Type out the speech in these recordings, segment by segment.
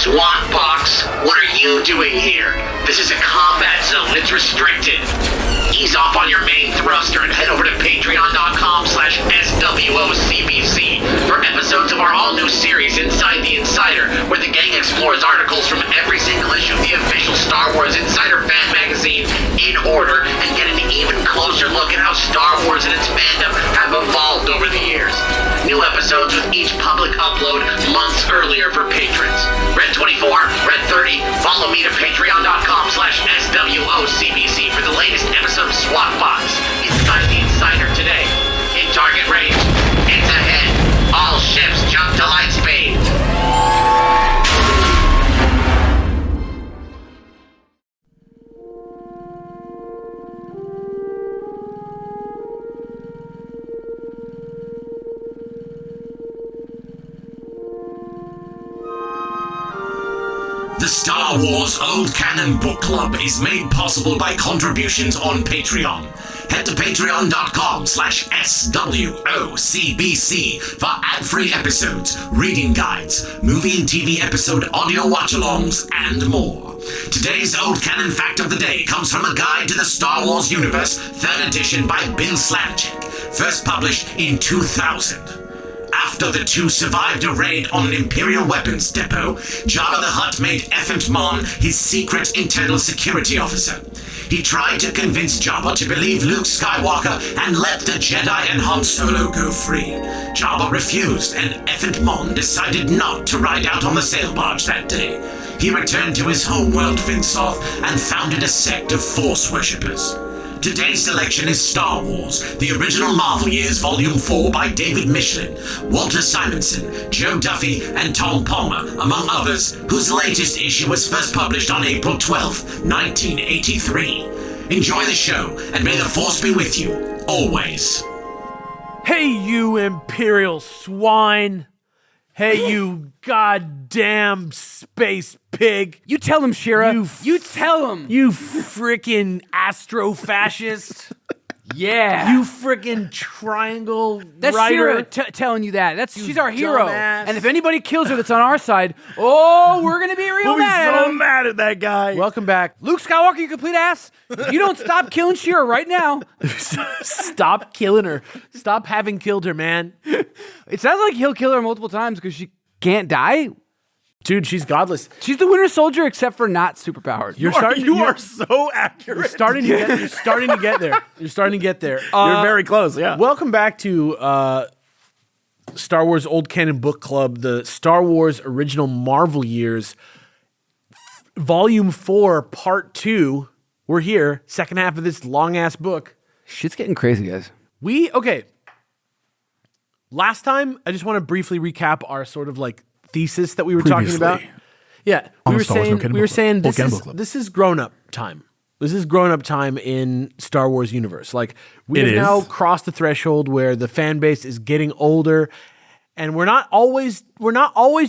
SWAT box, what are you doing here? This is a combat zone. It's restricted. Ease off on your main thruster and head over to patreon.com/SWOCBC for episodes of our all-new series, Inside the Insider, where the gang explores articles from every single issue of the official Star Wars Insider fan magazine in order and get an even closer look at how Star Wars and its fandom have evolved over the years. New episodes with each public upload months earlier for patrons. Red 24, Red 30, follow me to patreon.com/SWOCBC for the latest episode of SWAT Box, Inside the Insider today. In target range, it's ahead. All ships jump to light speed. The Star Wars Old Canon Book Club is made possible by contributions on Patreon. Head to patreon.com/SWOCBC for ad-free episodes, reading guides, movie and TV episode audio watch-alongs, and more. Today's Old Canon Fact of the Day comes from a Guide to the Star Wars Universe, 3rd edition by Bill Slavichik, first published in 2000. After the two survived a raid on an Imperial weapons depot, Jabba the Hutt made Effent Mon his secret internal security officer. He tried to convince Jabba to believe Luke Skywalker and let the Jedi and Han Solo go free. Jabba refused, and Effent Mon decided not to ride out on the sail barge that day. He returned to his homeworld Vinsoth and founded a sect of Force worshippers. Today's selection is Star Wars, the original Marvel Years Volume 4 by David Michelin, Walter Simonson, Joe Duffy, and Tom Palmer, among others, whose latest issue was first published on April 12, 1983. Enjoy the show, and may the Force be with you, always. Hey, you Imperial swine! Hey, you goddamn space pig! You tell him, Shira. You tell him. You frickin' astro-fascist! Yeah. You frickin' triangle That's writer! Shira telling you that. She's our hero. dumbass. And if anybody kills her that's on our side, we're gonna be real We'll be mad at so him. mad at that guy. Welcome back. Luke Skywalker, you complete ass. If you don't stop killing Shira right now. Stop killing her. Stop having killed her, man. It sounds like he'll kill her multiple times because she can't die. Dude, she's godless. She's the Winter Soldier except for not superpowered. You are so accurate. You're starting to get there. You're starting to get there. You're very close, yeah. Welcome back to Star Wars Old Canon Book Club, the Star Wars Original Marvel Years, Volume 4, Part 2. We're here, second half of this long-ass book. Shit's getting crazy, guys. Okay. Last time, I just want to briefly recap our sort of like thesis that we were talking about. Yeah, we were saying this is grown-up time. This is grown-up time in Star Wars universe. Like we have now crossed the threshold where the fan base is getting older, and we're not always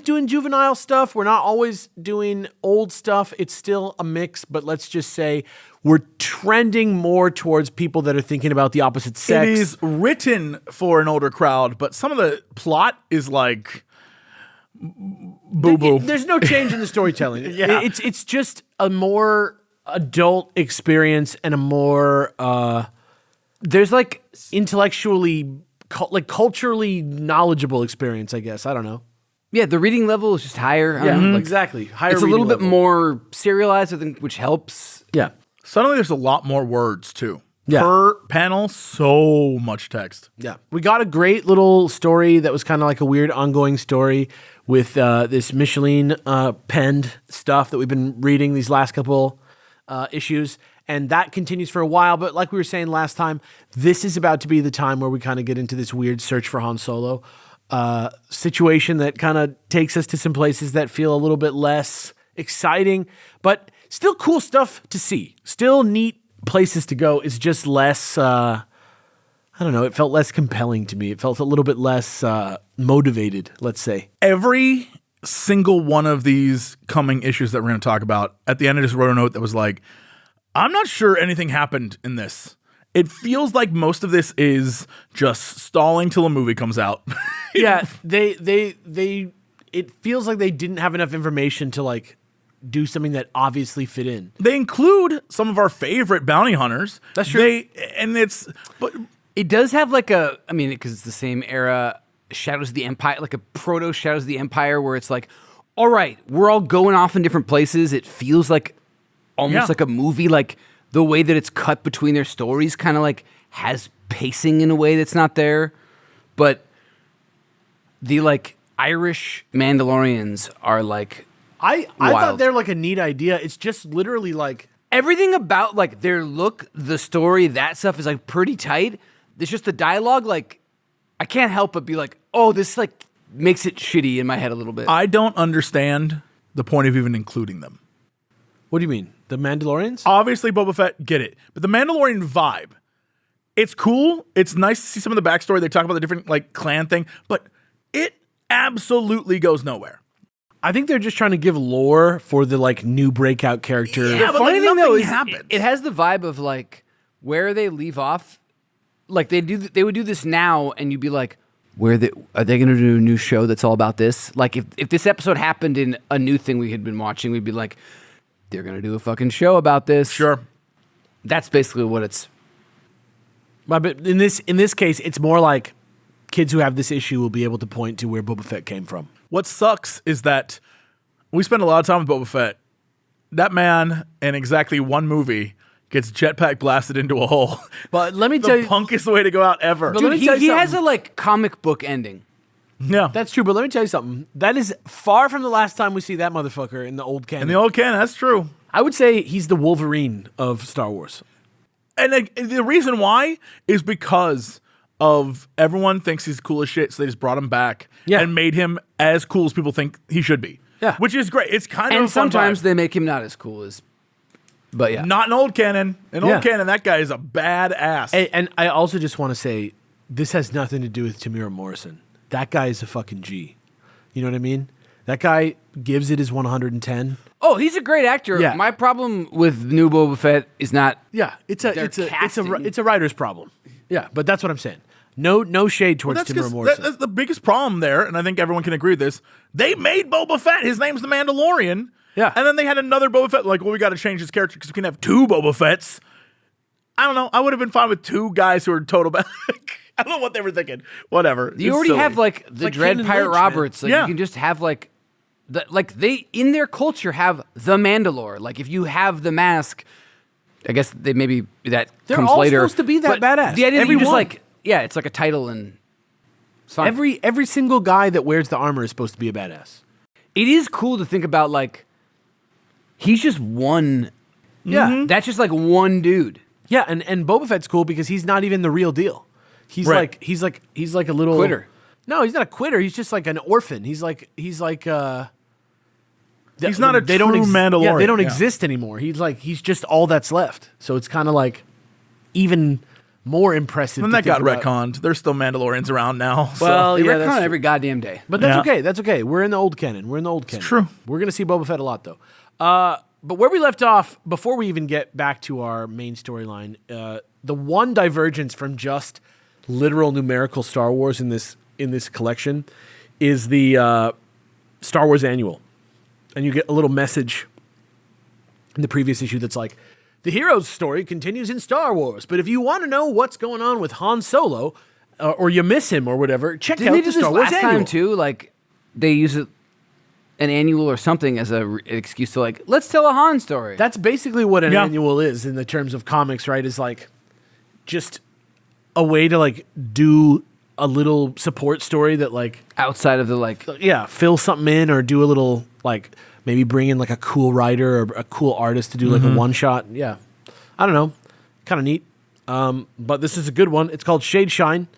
doing juvenile stuff. We're not always doing old stuff. It's still a mix, but let's just say we're trending more towards people that are thinking about the opposite sex. It is written for an older crowd, but some of the plot is like boo-boo. There's no change in the storytelling. Yeah. It's just a more adult experience and a more there's like intellectually culturally knowledgeable experience, I guess. I don't know. Yeah, the reading level is just higher. Exactly. Higher. It's a little bit level. more serialized, I think, which helps. Yeah. Suddenly there's a lot more words, too. Yeah. Per panel, so much text. Yeah. We got a great little story that was kind of like a weird ongoing story with this Michelin penned stuff that we've been reading these last couple issues. And that continues for a while. But like we were saying last time, this is about to be the time where we kind of get into this weird search for Han Solo situation that kind of takes us to some places that feel a little bit less exciting, but still cool stuff to see. Still neat places to go. It's just less, I don't know, it felt less compelling to me. It felt a little bit less motivated, let's say. Every single one of these coming issues that we're going to talk about, at the end I just wrote a note that was like, I'm not sure anything happened in this. It feels like most of this is just stalling till a movie comes out. Yeah, they it feels like they didn't have enough information to like do something that obviously fit in. They include some of our favorite bounty hunters. That's true. But It does have like because it's the same era, Shadows of the Empire, like a proto Shadows of the Empire, where it's like, all right, we're all going off in different places. It feels like almost like a movie, like the way that it's cut between their stories kind of like has pacing in a way that's not there. But the like Irish Mandalorians are like, I wild. thought they're like a neat idea. It's just literally like everything about like their look, the story, that stuff is like pretty tight. It's just the dialogue, like I can't help but be like, oh, this like makes it shitty in my head a little bit. I don't understand the point of even including them. what do you mean? The Mandalorians? Obviously, Boba Fett, get it. But the Mandalorian vibe, it's cool. It's nice to see some of the backstory. They talk about the different like clan thing, but it absolutely goes nowhere. I think they're just trying to give lore for the like new breakout character. Yeah, but Funny like, thing though nothing is happens. it has the vibe of like where they leave off. Like they would do this now, and you'd be like, are they going to do a new show that's all about this? Like if this episode happened in a new thing we had been watching, we'd be like, they're going to do a fucking show about this. Sure. That's basically what it's. But in this case, it's more like kids who have this issue will be able to point to where Boba Fett came from. What sucks is that we spend a lot of time with Boba Fett. That man, in exactly one movie, gets jetpack blasted into a hole. But let me The tell you, punkest way to go out ever. But let Dude, me tell you he has something. a like comic book ending. Yeah. that's true. But let me tell you something. That is far from the last time we see that motherfucker in the old canon. In the old canon, that's true. I would say he's the Wolverine of Star Wars. And the reason why is because of everyone thinks he's cool as shit, so they just brought him back and made him as cool as people think he should be. Yeah. Which is great. It's kind of And a fun sometimes vibe. they make him not as cool as. But yeah. Not in old canon. In Yeah. old canon, that guy is a badass. And I also just want to say, this has nothing to do with Tamira Morrison. That guy is a fucking G. You know what I mean? That guy gives it his 110. Oh, he's a great actor. Yeah. My problem with new Boba Fett is not. Yeah, it's Their a casting. writer's problem. Yeah, but that's what I'm saying. No shade towards that's Tamira 'cause Morrison. that's the biggest problem there, and I think everyone can agree with this. They made Boba Fett. His name's the Mandalorian. Yeah. And then they had another Boba Fett. Like, well, we got to change his character because we can have two Boba Fetts. I don't know. I would have been fine with two guys who are total bad. I don't know what they were thinking. Whatever. You It's already silly. have like the like Dread Kanan Pirate Lynch, man. Roberts. Like Yeah. you can just have like they in their culture have the Mandalore. Like if you have the mask, I guess they maybe that They're comes all later. supposed to be that But badass. The idea that Every you just one. like it's like a title and it's fine. Every single guy that wears the armor is supposed to be a badass. It is cool to think about like he's just one. Yeah. That's just like one dude. Yeah, and Boba Fett's cool because he's not even the real deal. He's Right. like he's like a little Quitter. No, he's not a quitter. He's just like an orphan. He's not a He's not a they don't true Mandalorian. Yeah, they don't Yeah. exist anymore. He's just all that's left. So it's kind of like even more impressive. And to that got think about. retconned. There's still Mandalorians around now. So. Well, They yeah, retcon that's it true. every goddamn day. But that's Yeah. okay. That's okay. We're in the old canon. true. We're gonna see Boba Fett a lot though. But where we left off before we even get back to our main storyline, the one divergence from just literal numerical Star Wars in this collection is the Star Wars Annual, and you get a little message in the previous issue that's like, the hero's story continues in Star Wars, but if you want to know what's going on with Han Solo, or you miss him or whatever, check Didn't out they the do this Star Wars last Annual. time too? Like they use it an annual or something as an excuse to like let's tell a Han story. That's basically what an Yeah. annual is in the terms of comics, right? Is like just a way to like do a little support story that like outside of the like. fill something in or do a little like maybe bring in like a cool writer or a cool artist to do like a one shot. Yeah, I don't know, kind of neat. But this is a good one. It's called Shade Shine,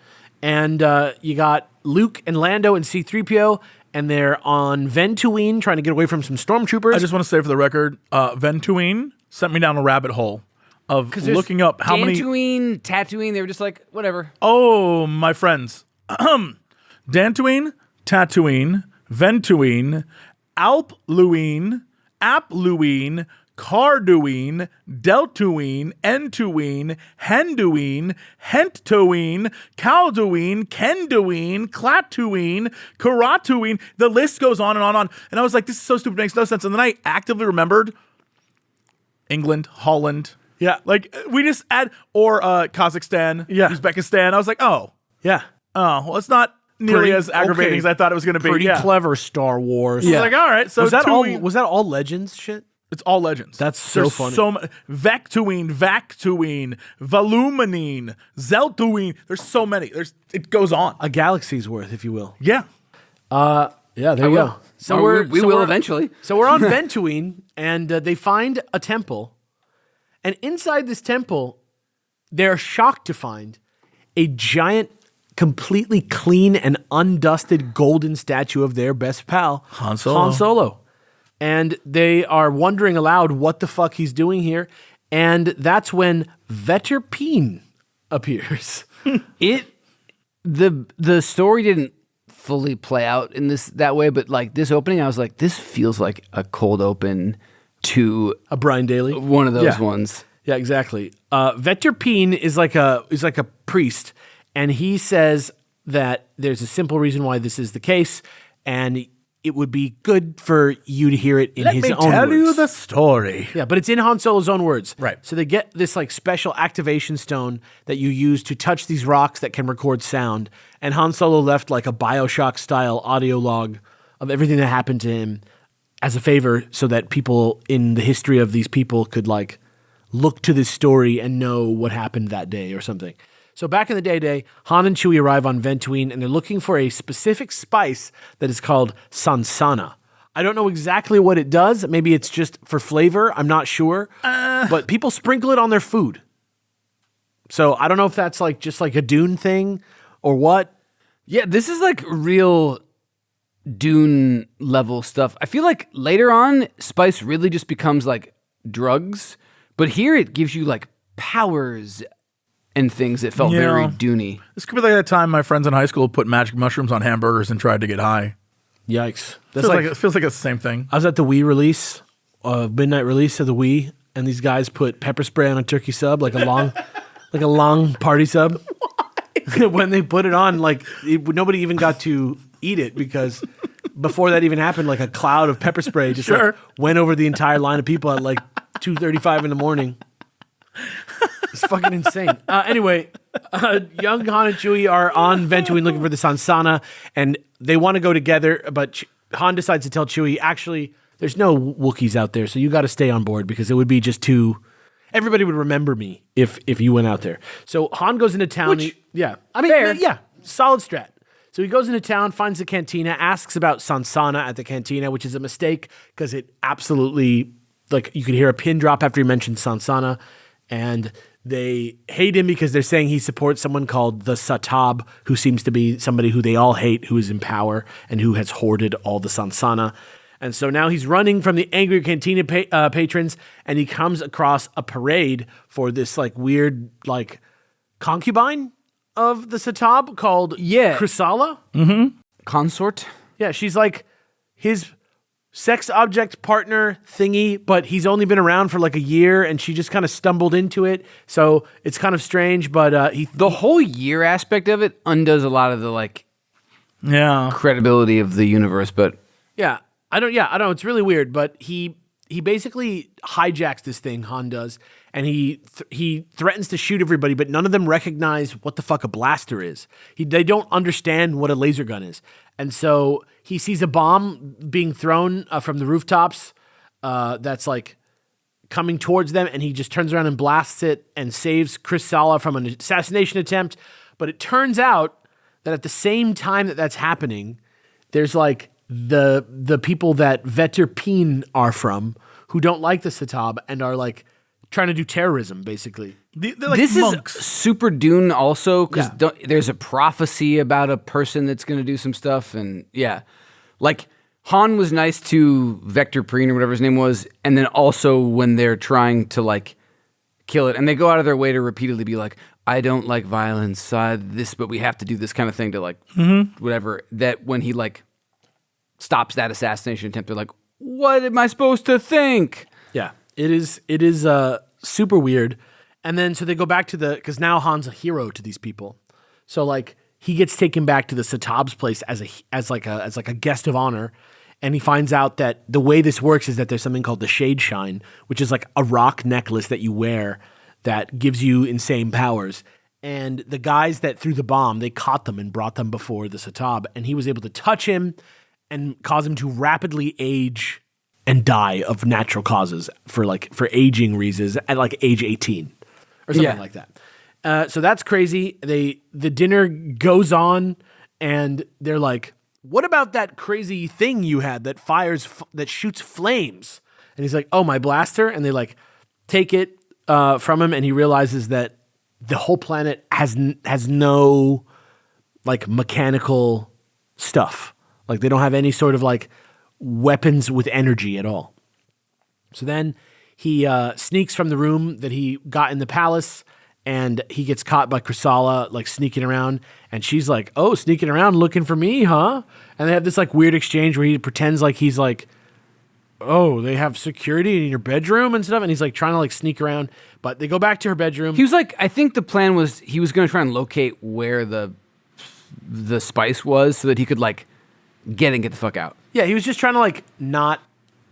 and you got Luke and Lando and C-3PO. And they're on Ventuine trying to get away from some stormtroopers. I just want to say for the record, Ventuine sent me down a rabbit hole of looking up how many. Tatooine, they were just like whatever. Oh, my friends. Dantooine, Tatooine, Ventuine, Alpluine, Apluine, Carduine, Deltuine, Entuine, Henduine, Henttuine, Calduine, Kenduine, Clatuine, Karatuine. The list goes on and on and on. And I was like, this is so stupid, it makes no sense. And then I actively remembered England, Holland. Yeah. Like, we just add, or Kazakhstan, Uzbekistan. I was like, oh, well, it's not nearly as aggravating as I thought it was going to be. Pretty clever, Star Wars. I was like, all right. So was that all Legends shit? It's all Legends. That's so There's funny. So Vectuine, Voluminine, Zeltuine. There's so many. It goes on. A galaxy's worth, if you will. Yeah. Yeah, there you go. So we will eventually. So we're on Ventuine, and they find a temple. And inside this temple, they're shocked to find a giant, completely clean and undusted golden statue of their best pal, Han Solo. And they are wondering aloud what the fuck he's doing here. And that's when Veterpine appears. The story didn't fully play out in that way, but like this opening, I was like, this feels like a cold open to A Brian Daly. one of those ones. Yeah, exactly. Veterpine is like a priest, and he says that there's a simple reason why this is the case, and it would be good for you to hear it in his own words. Let me tell you the story. Yeah, but it's in Han Solo's own words. Right. So they get this like special activation stone that you use to touch these rocks that can record sound. And Han Solo left like a BioShock style audio log of everything that happened to him as a favor so that people in the history of these people could like look to this story and know what happened that day or something. So back in the day, Han and Chewie arrive on Ventuine, and they're looking for a specific spice that is called sansana. I don't know exactly what it does. Maybe it's just for flavor. I'm not sure. But people sprinkle it on their food. So I don't know if that's like just like a Dune thing or what. Yeah, this is like real Dune level stuff. I feel like later on, spice really just becomes like drugs. But here it gives you like powers and things that felt very Dune-y. This could be like that time my friends in high school put magic mushrooms on hamburgers and tried to get high. Yikes. It feels like it's the same thing. I was at the Wii release, midnight release of the Wii, and these guys put pepper spray on a turkey sub, like a long party sub. When they put it on, nobody even got to eat it because before that even happened, like a cloud of pepper spray just went over the entire line of people at like 2:35 in the morning. It's fucking insane. Anyway, young Han and Chewie are on Ventuine looking for the Sansana, and they want to go together, but Han decides to tell Chewie, actually, there's no Wookiees out there, so you got to stay on board because it would be just too... Everybody would remember me if you went out there. So Han goes into town. Solid strat. So he goes into town, finds the cantina, asks about Sansana at the cantina, which is a mistake because it absolutely... Like, you could hear a pin drop after he mentioned Sansana, and they hate him because they're saying he supports someone called the Satab, who seems to be somebody who they all hate, who is in power, and who has hoarded all the Sansana. And so now he's running from the angry cantina patrons, and he comes across a parade for this, like, weird, like, concubine of the Satab called Chrysala. Mm-hmm. Consort. Yeah, she's like his... sex object partner thingy, but he's only been around for like a year and she just kind of stumbled into it. So it's kind of strange, but the whole year aspect of it undoes a lot of the credibility of the universe, but I don't know. It's really weird, but he basically hijacks this thing, Han does, and he threatens to shoot everybody, but none of them recognize what the fuck a blaster is. They don't understand what a laser gun is. And so he sees a bomb being thrown from the rooftops that's like coming towards them, and he just turns around and blasts it and saves Chris Sala from an assassination attempt. But it turns out that at the same time that that's happening, there's like the people that Veterpine are from who don't like the Satab and are like trying to do terrorism, basically. They're like this monks. is super Dune also, because there's a prophecy about a person that's going to do some stuff, and like Han was nice to Veterpine or whatever his name was, and then also when they're trying to like kill it, and they go out of their way to repeatedly be like, I don't like violence, but we have to do this kind of thing to like whatever, that when he like stops that assassination attempt, they're like, what am I supposed to think? Yeah. It is super weird. And then so they go back to because now Han's a hero to these people. So like he gets taken back to the Satab's place as like a guest of honor, and he finds out that the way this works is that there's something called the Shade Shine, which is like a rock necklace that you wear that gives you insane powers. And the guys that threw the bomb, they caught them and brought them before the Satab, and he was able to touch him and cause him to rapidly age and die of natural causes for aging reasons at like age 18 or something like that. So that's crazy. The dinner goes on, and they're like, "What about that crazy thing you had that that shoots flames?" And he's like, "Oh, my blaster." And they like take it from him, and he realizes that the whole planet has no like mechanical stuff. Like they don't have any sort of like weapons with energy at all. So then he sneaks from the room that he got in the palace, and he gets caught by Krisala like sneaking around, and she's like, "Oh, sneaking around looking for me, huh?" And they have this like weird exchange where he pretends like he's like, "Oh, they have security in your bedroom and stuff," and he's like trying to like sneak around, but they go back to her bedroom. He was like, I think the plan was he was going to try and locate where the spice was so that he could like get the fuck out. Yeah, he was just trying to like not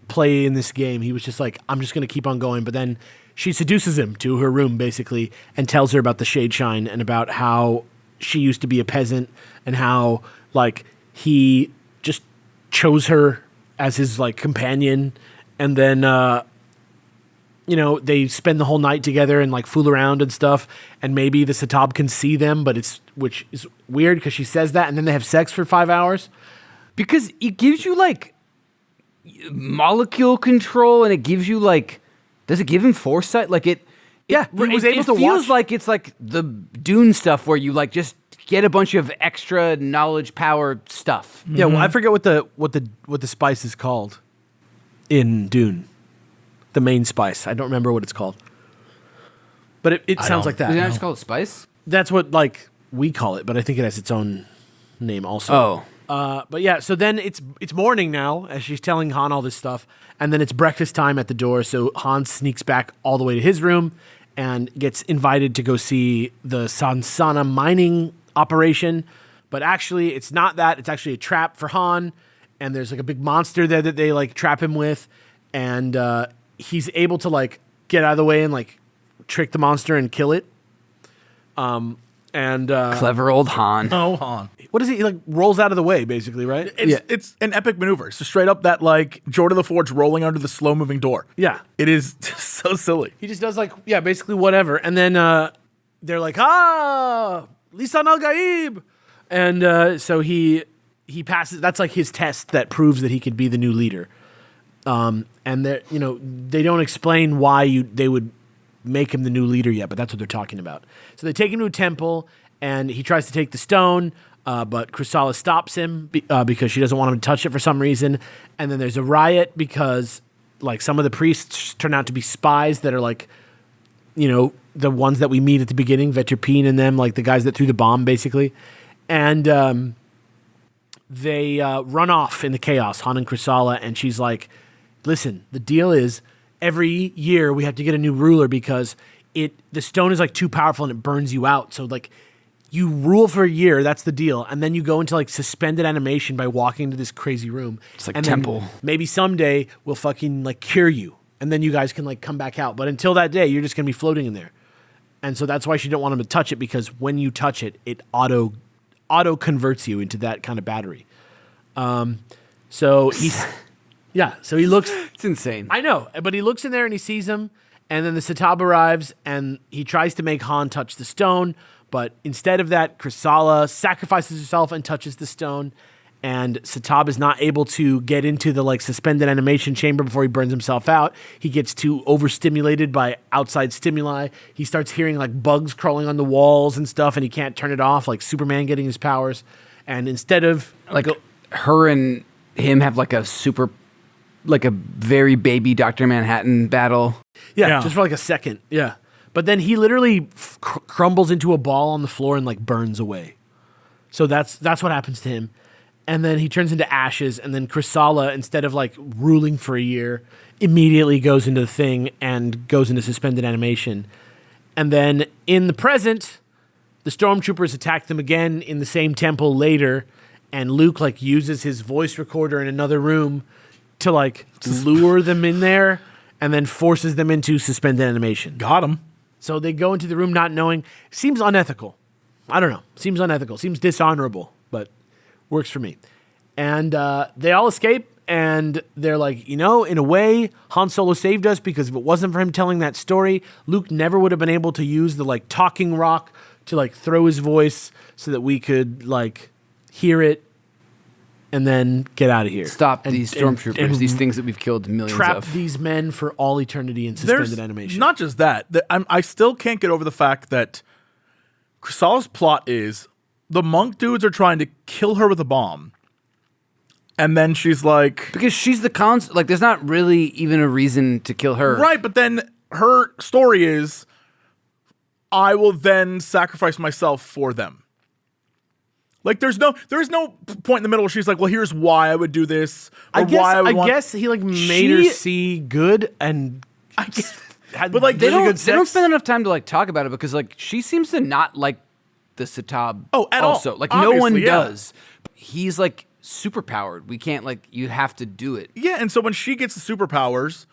play in this game. He was just like, I'm just going to keep on going. But then she seduces him to her room basically and tells her about the Shade Shine and about how she used to be a peasant and how like he just chose her as his like companion. And then, they spend the whole night together and like fool around and stuff. And maybe the Satab can see them, which is weird because she says that. And then they have sex for 5 hours. Because it gives you like molecule control, and it gives you like, does it give him foresight? Like it was able to feels watch. like it's like the Dune stuff where you like just get a bunch of extra knowledge power stuff. Yeah, well, I forget what the spice is called in Dune. The main spice. I don't remember what it's called. But it sounds like that. Is that just called spice? That's what like we call it, but I think it has its own name also. Oh. But yeah, so then it's morning now as she's telling Han all this stuff, and then it's breakfast time at the door. So Han sneaks back all the way to his room and gets invited to go see the Sansana mining operation. But actually, it's not that. It's actually a trap for Han, and there's like a big monster there that they like trap him with, and he's able to like get out of the way and like trick the monster and kill it. Clever old Han. Oh, Han. What is he? He like rolls out of the way, basically, right? It's an epic maneuver. So straight up that like Jordan the Forge rolling under the slow moving door. Yeah. It is so silly. He just does like, basically whatever. And then they're like, Lisan al-Gaib. And so he passes. That's like his test that proves that he could be the new leader. And they don't explain why they would make him the new leader yet, but that's what they're talking about. So they take him to a temple, and he tries to take the stone, but Krisala stops him because she doesn't want him to touch it for some reason. And then there's a riot because like some of the priests turn out to be spies that are like, the ones that we meet at the beginning, Veterpine and them, like the guys that threw the bomb basically. And they run off in the chaos, Han and Krisala, and she's like, listen, the deal is every year we have to get a new ruler because the stone is like too powerful and it burns you out. So like you rule for a year, that's the deal, and then you go into like suspended animation by walking into this crazy room. It's like and temple. Maybe someday we'll fucking like cure you, and then you guys can like come back out. But until that day, you're just gonna be floating in there. And so that's why she didn't want him to touch it, because when you touch it, it auto converts you into that kind of battery. So he's so he looks. It's insane. I know, but he looks in there and he sees him, and then the Satab arrives and he tries to make Han touch the stone, but instead of that, Krisala sacrifices herself and touches the stone, and Satab is not able to get into the like suspended animation chamber before he burns himself out. He gets too overstimulated by outside stimuli. He starts hearing like bugs crawling on the walls and stuff, and he can't turn it off, like Superman getting his powers. And instead of like her and him have like a very baby Dr. Manhattan battle. Yeah, just for like a second. Yeah. But then he literally crumbles into a ball on the floor and like burns away. So that's what happens to him. and then he turns into ashes, and then Chrysala, instead of like ruling for a year, immediately goes into the thing and goes into suspended animation. And then in the present, the stormtroopers attack them again in the same temple later, and Luke like uses his voice recorder in another room to like lure them in there, and then forces them into suspended animation. Got him. So they go into the room not knowing. Seems unethical. I don't know. Seems unethical. Seems dishonorable, but works for me. And they all escape, and they're like, in a way, Han Solo saved us, because if it wasn't for him telling that story, Luke never would have been able to use the like talking rock to like throw his voice so that we could like hear it and then get out of here. Stop these stormtroopers, these things that we've killed millions trap of. these men for all eternity in suspended animation. Not just that. I still can't get over the fact that Chrysala's plot is the monk dudes are trying to kill her with a bomb. And then she's like... Because she's the like, there's not really even a reason to kill her. Right, but then her story is, I will then sacrifice myself for them. Like, there is no point in the middle where she's like, well, here's why I would do this. Or I guess he like made her see good, and had but like They really don't, good they don't sex. spend enough time to like talk about it, because like she seems to not like the Satab. At all. Also, like no one Obviously, yeah. does. He's like super powered. We can't like, you have to do it. Yeah, and so when she gets the superpowers,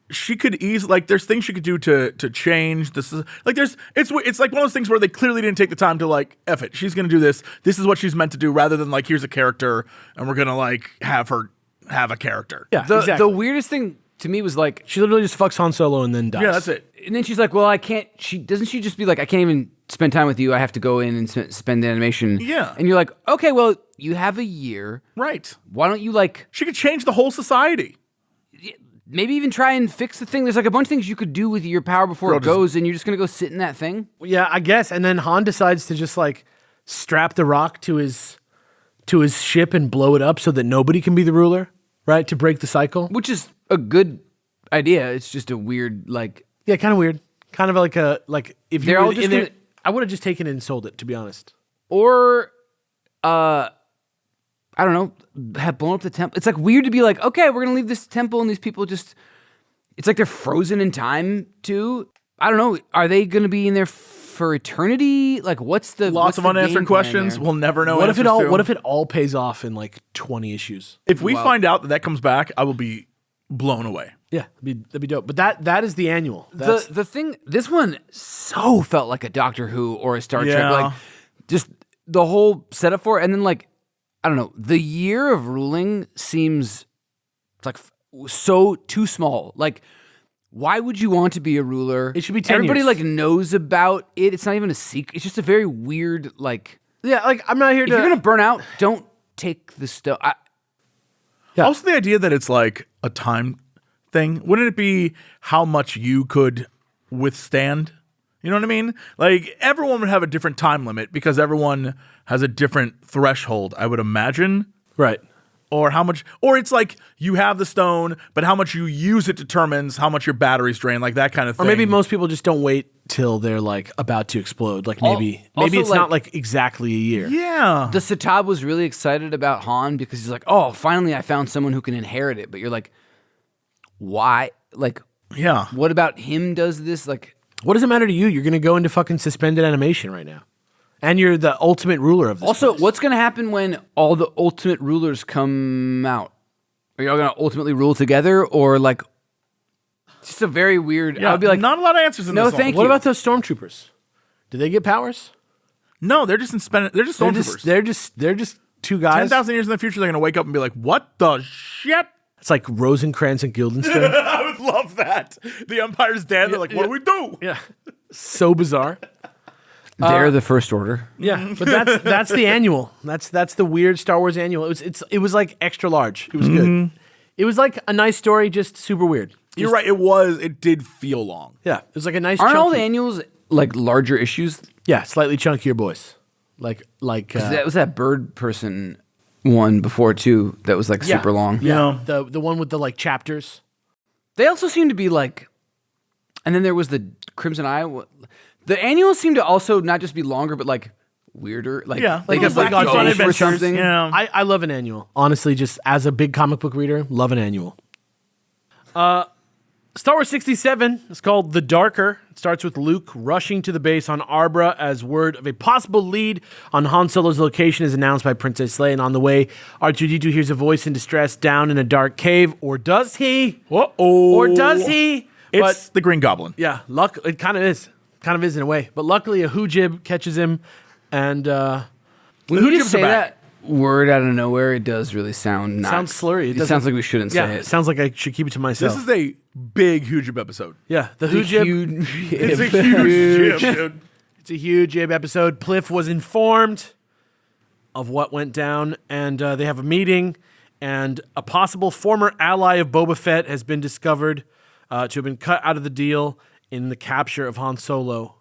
she could easily, like, there's things she could do to change this. Like, it's like one of those things where they clearly didn't take the time to like, F it, she's gonna do this. This is what she's meant to do, rather than like, here's a character and we're gonna like have her have a character. Yeah, The exactly. weirdest thing to me was like, She literally just fucks Han Solo and then dies. Yeah, that's it. and then she's like, well, I can't. Doesn't she just be like, I can't even spend time with you. I have to go in and spend the animation. Yeah. And you're like, okay, well, you have a year. Right. Why don't you like She could change the whole society. maybe even try and fix the thing? There's like a bunch of things you could do with your power before it goes, and you're just gonna go sit in that thing. Yeah, I guess. And then Han decides to just like strap the rock to his ship and blow it up so that nobody can be the ruler, right? To break the cycle. Which is a good idea. It's just a weird like. Yeah, kind of weird. Kind of like if They're you all were just in there, gonna- I would have just taken it and sold it, to be honest. Or, I don't know, have blown up the temple. It's like weird to be like, okay, we're gonna leave this temple, and these people just. It's like they're frozen in time too. I don't know. Are they gonna be in there for eternity? Like, what's the Lots of unanswered questions. We'll never know. What if it answers all? to. What if it all pays off in like 20 issues? If we find out that comes back, I will be blown away. Yeah, that'd be dope. But that is the annual. The thing, this one so felt like a Doctor Who or a Star Trek, Yeah. like just the whole setup for it. And then like, I don't know, the year of ruling seems like so too small. Like, why would you want to be a ruler? It should be 10 Everybody years. like knows about it. It's not even a secret. It's just a very weird, like, yeah, like I'm not here if to. you're going to burn out, don't take the stuff. Yeah. Also, the idea that it's like a time thing, wouldn't it be how much you could withstand? You know what I mean? Like, everyone would have a different time limit because everyone has a different threshold, I would imagine. Right. Or how much, or it's like you have the stone, but how much you use it determines how much your batteries drain, like that kind of Or thing. maybe most people just don't wait till they're like about to explode. Like maybe also, it's not like exactly a year. Yeah. The Satab was really excited about Han because he's like, oh, finally I found someone who can inherit it. But you're like, why? Like, Yeah. what about him does this? Like, What does it matter to you? You're gonna go into fucking suspended animation right now, and you're the ultimate ruler of this. also, place. what's going to happen when all the ultimate rulers come out? Are y'all going to ultimately rule together? Or like, just a very weird, Yeah, I would be like, not a lot of answers in no, this one. thank What you. about those stormtroopers? Do they get powers? No, they're just they're just stormtroopers. They're just two guys. 10,000 years in the future, they're going to wake up and be like, what the shit? It's like Rosencrantz and Guildenstern. I would love that. The Empire's dead. They're like, what do we do? Yeah, so bizarre. They're the First Order. Yeah, but that's the annual. That's the weird Star Wars annual. It was like extra large. It was good. It was like a nice story, just super weird. You're right. It did feel long. Yeah, it was like a nice. Aren't all the chunky- annuals like larger issues? Yeah, slightly chunkier boys. Like That was that bird person one before too that was like super long. Yeah, the one with the like chapters. They also seem to be like, and then there was the Crimson Eye. The annuals seem to also not just be longer, but like weirder. Like, like a a Black Go Ops on for Adventures. something. Yeah. I love an annual. Honestly, just as a big comic book reader, love an annual. Star Wars 67 is called The Darker. It starts with Luke rushing to the base on Arbra as word of a possible lead on Han Solo's location is announced by Princess Leia. And on the way, R2-D2 hears a voice in distress down in a dark cave. Or does he? Uh-oh. Or does he? It's the Green Goblin. Yeah, it kind of is. Kind of is in a way. But luckily, a Hoojib catches him. And when you just say that word out of nowhere, it does really sound not. Sounds slurry. It sounds like we shouldn't say it it. sounds like I should keep it to myself. This is a big Hoojib episode. Yeah, the Hoojib. It's a huge jib, dude. It's a huge Jib episode. Pliff was informed of what went down, and they have a meeting, and a possible former ally of Boba Fett has been discovered to have been cut out of the deal in the capture of Han Solo.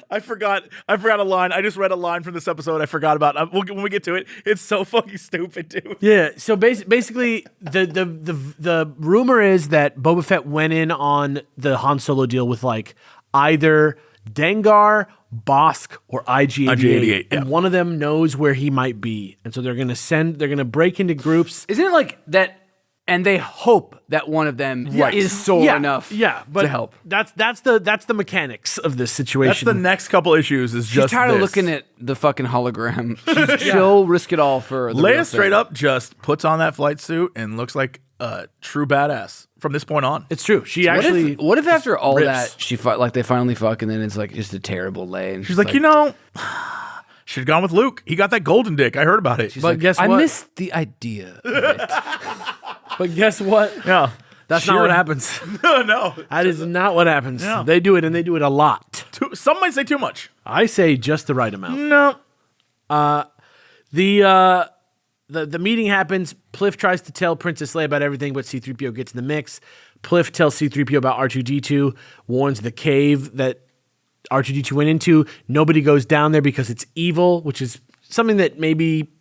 I forgot a line. I just read a line from this episode I forgot about. When we get to it, it's so fucking stupid, dude. Yeah, so basically, the rumor is that Boba Fett went in on the Han Solo deal with like either Dengar, Bosk, or IG-88. IG-88, and yeah. one of them knows where he might be, and so they're gonna break into groups. Isn't it like that? And they hope that one of them is sore enough to help. That's the mechanics of this situation. That's the next couple issues. Is She's just tired of this. looking at the fucking hologram. She'll risk it all for the real Leia straight thing. up just puts on that flight suit and looks like a true badass from this point on. It's true. She What actually. if after all rips. that she like they finally fuck and then it's like just a terrible lay and She's like, you know, should have gone with Luke. He got that golden dick. I heard about it. But guess I what? missed the idea of it. But guess what? Yeah. That's not what happens. No. That is not what happens. Yeah. They do it, and they do it a lot. Some might say too much. I say just the right amount. No. The meeting happens. Pliff tries to tell Princess Leia about everything, but C-3PO gets in the mix. Pliff tells C-3PO about R2-D2, warns the cave that R2-D2 went into. Nobody goes down there because it's evil, which is something that maybe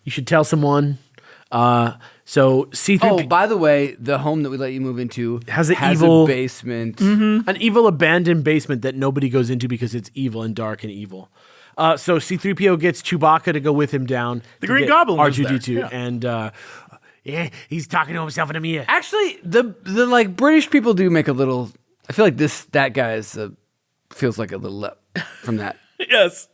you should tell someone. So C-3PO... Oh, by the way, the home that we let you move into has evil a basement. An evil abandoned basement that nobody goes into because it's evil and dark and evil. So C-3PO gets Chewbacca to go with him down. The Green Goblin lives there. R2-D2. Yeah. And he's talking to himself in a mirror. Actually, the like British people do make a little. I feel like that guy is feels like a little up from that. Yes.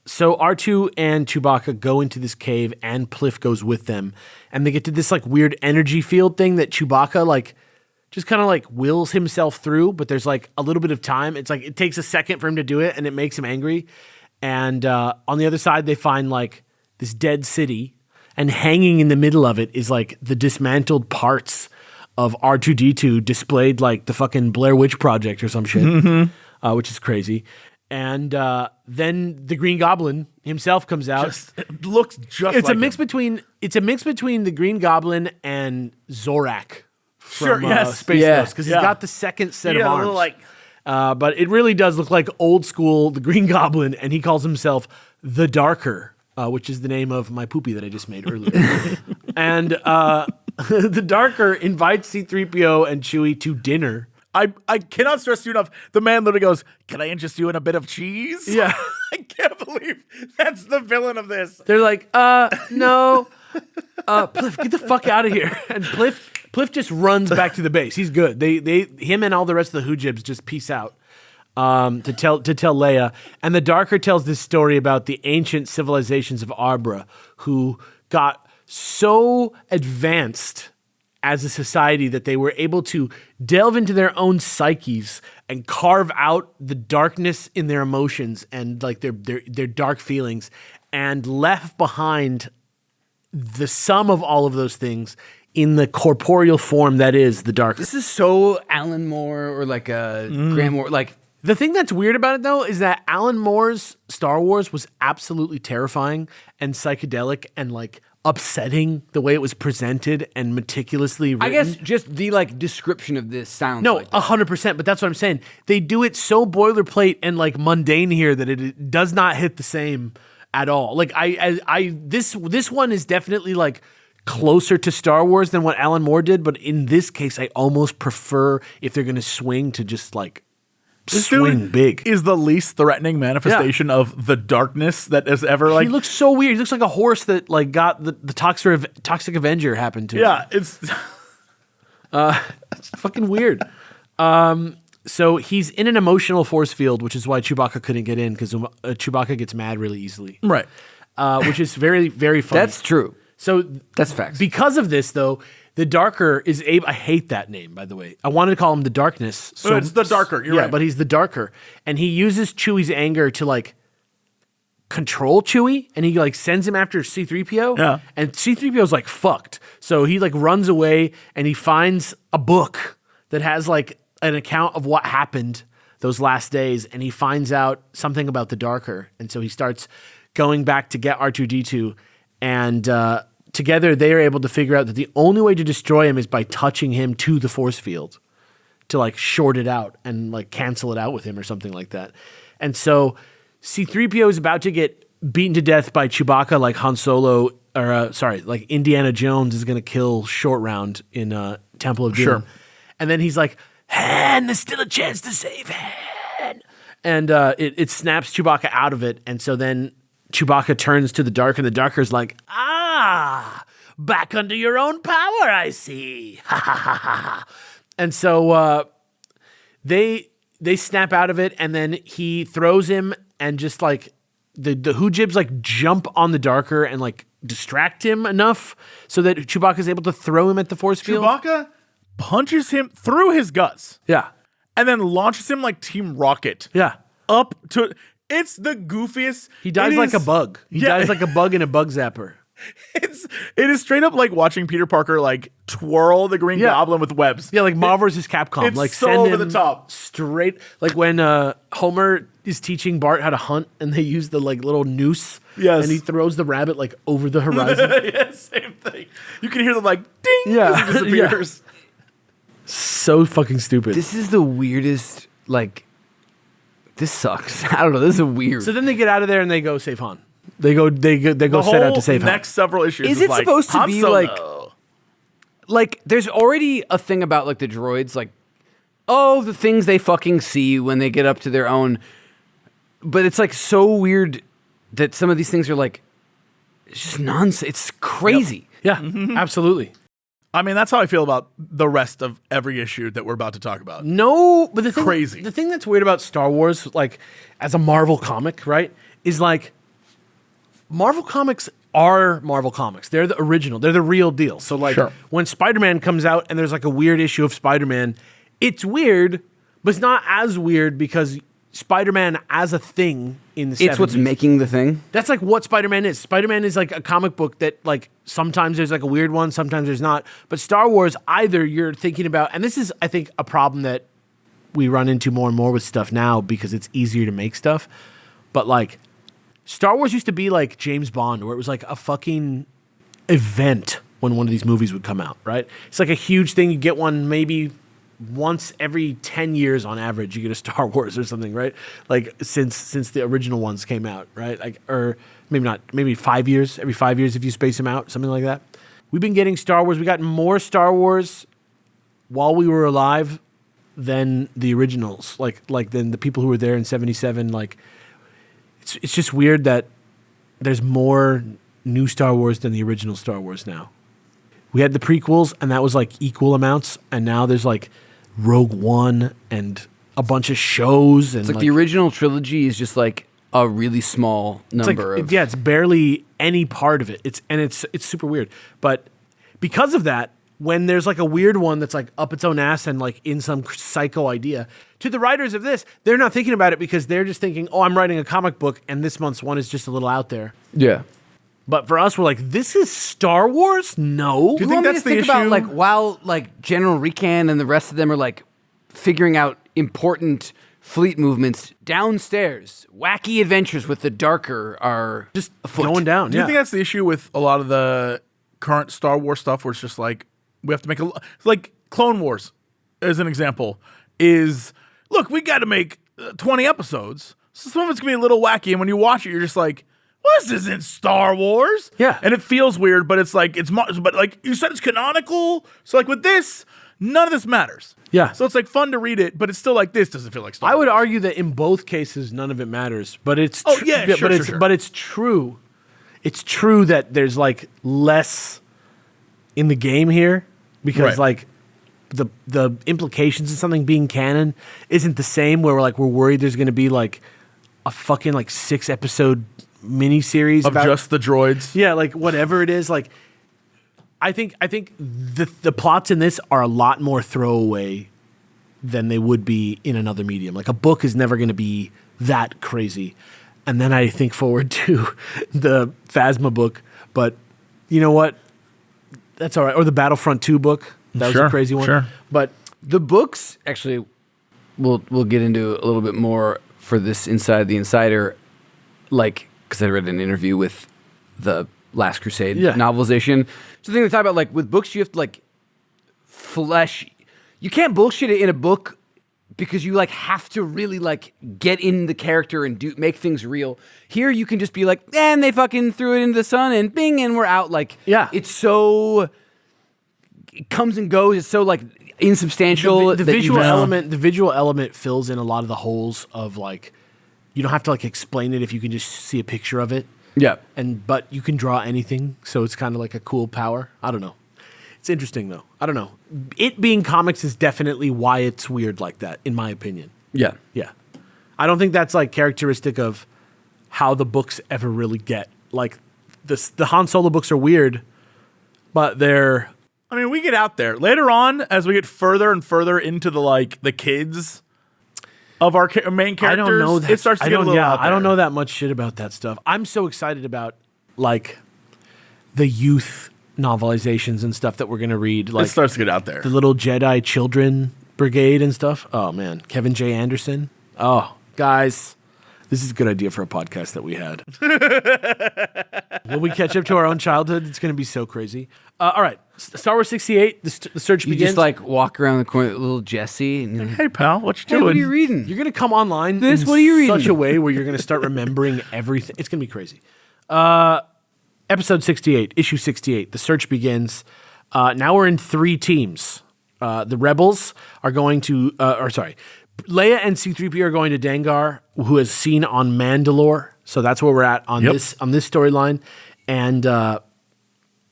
So R2 and Chewbacca go into this cave, and Pliff goes with them, and they get to this like weird energy field thing that Chewbacca like just kind of like wills himself through, but there's like a little bit of time. It's like it takes a second for him to do it, and it makes him angry. And on the other side, they find like this dead city, and hanging in the middle of it is like the dismantled parts of R2-D2 displayed like the fucking Blair Witch Project or some shit, which is crazy. And then the Green Goblin himself comes out. It looks just It's like a mix him. between the Green Goblin and Zorak from Sure, yes. Space Yeah. Ghost, because he's got the second set of Yeah, a arms. little like... But it really does look like old school the Green Goblin, and he calls himself the Darker, which is the name of my poopy that I just made earlier. And the Darker invites C-3PO and Chewie to dinner. I cannot stress you enough. The man literally goes, "Can I interest you in a bit of cheese?" Yeah. I can't believe that's the villain of this. They're like, no. Pliff, get the fuck out of here. And Pliff just runs back to the base. He's good. Him and all the rest of the Hoojibs just peace out to tell Leia. And the Darker tells this story about the ancient civilizations of Arbra, who got so advanced as a society that they were able to delve into their own psyches and carve out the darkness in their emotions and like their dark feelings, and left behind the sum of all of those things in the corporeal form that is the dark. This is so Alan Moore or like a Grant Moore. Like The thing that's weird about it, though, is that Alan Moore's Star Wars was absolutely terrifying and psychedelic and like upsetting the way it was presented and meticulously written. I guess just the like description of this sounds No, like that. 100%. But that's what I'm saying. They do it so boilerplate and like mundane here that it does not hit the same at all. Like this one is definitely like closer to Star Wars than what Alan Moore did. But in this case, I almost prefer if they're going to swing to just like swing big. Is the least threatening manifestation of the darkness that has ever like. He looks so weird. He looks like a horse that like got the toxic Avenger happened to. Yeah, it's fucking weird. So he's in an emotional force field, which is why Chewbacca couldn't get in because Chewbacca gets mad really easily. right. Which is very, very funny. That's true. So That's facts. because of this, though, the Darker is able. I hate that name, by the way. I wanted to call him the Darkness. So it's the Darker. You're right. but he's the Darker, and he uses Chewie's anger to like control Chewie, and he like sends him after C-3PO. Yeah. And C-3PO's like fucked. So he like runs away, and he finds a book that has like an account of what happened those last days, and he finds out something about the Darker, and so he starts going back to get R2-D2, and together they are able to figure out that the only way to destroy him is by touching him to the force field to like short it out and like cancel it out with him or something like that. And so C-3PO is about to get beaten to death by Chewbacca like Han Solo, or like Indiana Jones is going to kill Short Round in Temple of Doom. Sure. And then he's like, Han, there's still a chance to save Han. And it snaps Chewbacca out of it. And so then Chewbacca turns to the Darker, and the Darker's like, back under your own power, I see. And so they snap out of it, and then he throws him, and just like the Hoojibs like jump on the Darker and like distract him enough so that Chewbacca's able to throw him at the force field. Chewbacca punches him through his guts Yeah. and then launches him like Team Rocket. Yeah. Up to. It's the goofiest. He dies like a bug. He dies like a bug in a bug zapper. It is straight up like watching Peter Parker like twirl the Green Goblin with webs. Yeah, like Marvel vs. Capcom. It's like so send over him the top. straight. Like when Homer is teaching Bart how to hunt, and they use the like little noose. Yes. And he throws the rabbit like over the horizon. Yeah, same thing. You can hear the like ding Yeah. as he disappears. So fucking stupid. This is the weirdest, like, this sucks. I don't know. This is weird. So then they get out of there and they go save Han. They go The set out whole to save Han. next several issues Is it like, supposed to Han be Solo. like, there's already a thing about, like, the droids, like, oh, the things they fucking see when they get up to their own. But it's, like, so weird that some of these things are, like, it's just nonsense. It's crazy. Yeah, absolutely. I mean, that's how I feel about the rest of every issue that we're about to talk about. No, but the thing, Crazy. The thing that's weird about Star Wars, like as a Marvel comic, right, is like Marvel comics are Marvel comics. They're the original. They're the real deal. So like Sure. when Spider-Man comes out and there's like a weird issue of Spider-Man, it's weird, but it's not as weird because Spider-Man as a thing in the 70s. It's what's making the thing. That's like what Spider-Man is. Spider-Man is like a comic book that like sometimes there's like a weird one, sometimes there's not. But Star Wars, either you're thinking about, and this is I think a problem that we run into more and more with stuff now because it's easier to make stuff. But like Star Wars used to be like James Bond, where it was like a fucking event when one of these movies would come out, right? It's like a huge thing. You get one maybe once every 10 years on average, you get a Star Wars or something, right? Like since the original ones came out, right? Like, or maybe not, maybe 5 years, every 5 years if you space them out, something like that. We've been getting Star Wars. We got more Star Wars while we were alive than the originals, like than the people who were there in 77. Like, it's just weird that there's more new Star Wars than the original Star Wars now. We had the prequels, and that was like equal amounts, and now there's like Rogue One and a bunch of shows. And It's like the original trilogy is just like a really small number of. Yeah, it's barely any part of it. It's super weird. But because of that, when there's like a weird one that's like up its own ass and like in some psycho idea, to the writers of this, they're not thinking about it because they're just thinking, oh, I'm writing a comic book, and this month's one is just a little out there. Yeah. But for us, we're like, this is Star Wars? No. Do you think that's the issue? About like while like General Recan and the rest of them are like figuring out important fleet movements downstairs, wacky adventures with the Darker are just afoot. going down. Do you think that's the issue with a lot of the current Star Wars stuff where it's just like, we have to make like Clone Wars, as an example, is, look, we got to make 20 episodes. So some of it's going to be a little wacky. And when you watch it, you're just like, well, this isn't Star Wars. Yeah. And it feels weird, but it's like, but like you said, it's canonical. So like with this, None of this matters. Yeah. So it's like fun to read it, but it's still like this doesn't feel like Star I would Wars. argue that in both cases, none of it matters. But it's sure. But it's true. It's true that there's like less in the game here because like the implications of something being canon isn't the same. Where we're worried there's going to be like a fucking like 6-episode miniseries of just the droids. Yeah, like whatever it is. Like I think the plots in this are a lot more throwaway than they would be in another medium. Like a book is never going to be that crazy. And then I think forward to the Phasma book, but you know what? That's all right. Or the Battlefront 2 book. That was a crazy one. Sure. But The books, actually, we'll get into a little bit more for this Inside the Insider, like, because I read an interview with the Last Crusade novelization. So the thing we talk about, like, with books, you have to, like, flesh. You can't bullshit it in a book because you, like, have to really, like, get in the character and make things real. Here, you can just be like, and they fucking threw it into the sun and bing, and we're out. Like, it's so... It comes and goes. It's so, like, insubstantial. The visual element fills in a lot of the holes of, like, you don't have to, like, explain it if you can just see a picture of it. Yeah. But you can draw anything, so it's kind of like a cool power. I don't know. It's interesting, though. I don't know. It being comics is definitely why it's weird like that, in my opinion. Yeah. Yeah. I don't think that's, like, characteristic of how the books ever really get. Like, the Han Solo books are weird, but they're... I mean, we get out there. Later on, as we get further and further into the kids of our main characters, I don't know that. It starts to get a little out there. I don't know that much shit about that stuff. I'm so excited about, like, the youth novelizations and stuff that we're going to read. Like, it starts to get out there. The little Jedi Children Brigade and stuff. Oh, man. Kevin J. Anderson. Oh, guys, this is a good idea for a podcast that we had. When we catch up to our own childhood, it's going to be so crazy. All right. Star Wars 68, the search You begins. just, like, walk around the corner with little Jesse. And you're like, Hey, pal, what you hey, doing? what are you reading? You're going to come online This, in what are you reading? such a way where you're going to start remembering everything. It's going to be crazy. Episode 68, issue 68, the search begins. Now we're in 3 teams. The Rebels are going to, Leia and C-3PO are going to Dengar, who is seen on Mandalore. So that's where we're at on this storyline. And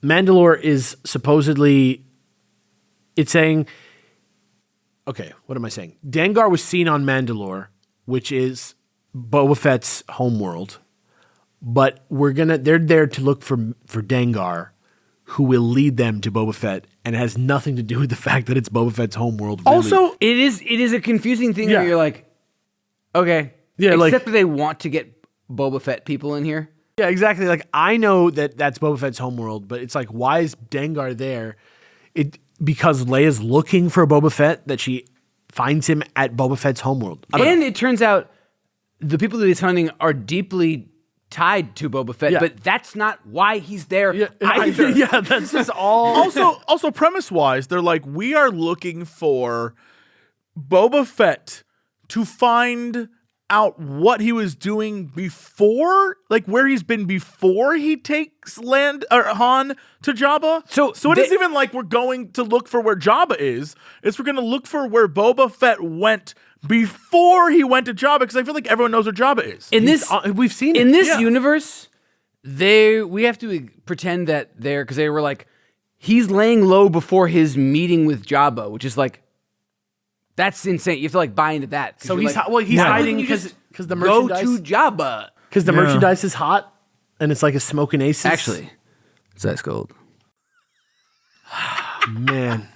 Mandalore is supposedly, it's saying, okay, what am I saying? Dengar was seen on Mandalore, which is Boba Fett's homeworld. But they're there to look for Dengar, who will lead them to Boba Fett, and it has nothing to do with the fact that it's Boba Fett's homeworld. Really. Also, It is a confusing thing where you're like, okay. Yeah, except that they want to get Boba Fett people in here. Yeah, exactly. Like, I know that that's Boba Fett's homeworld, but it's like, why is Dengar there? Because Leia's looking for Boba Fett, that she finds him at Boba Fett's homeworld. And it turns out the people that he's hunting are deeply tied to Boba Fett, but that's not why he's there either. Yeah, that's just all. also premise-wise, they're like, we are looking for Boba Fett to find out what he was doing before, like where he's been before he takes Han to Jabba. So it isn't even like we're going to look for where Jabba is. It's we're going to look for where Boba Fett went before he went to Jabba, because I feel like everyone knows where Jabba is. We've seen it. In this universe, we have to pretend that because they were like, he's laying low before his meeting with Jabba, which is like, that's insane. You have to like buy into that. So he's hiding because the merchandise. Go to Jabba. Because the merchandise is hot, and it's like a smoking aces. Actually, it's ice cold. Man,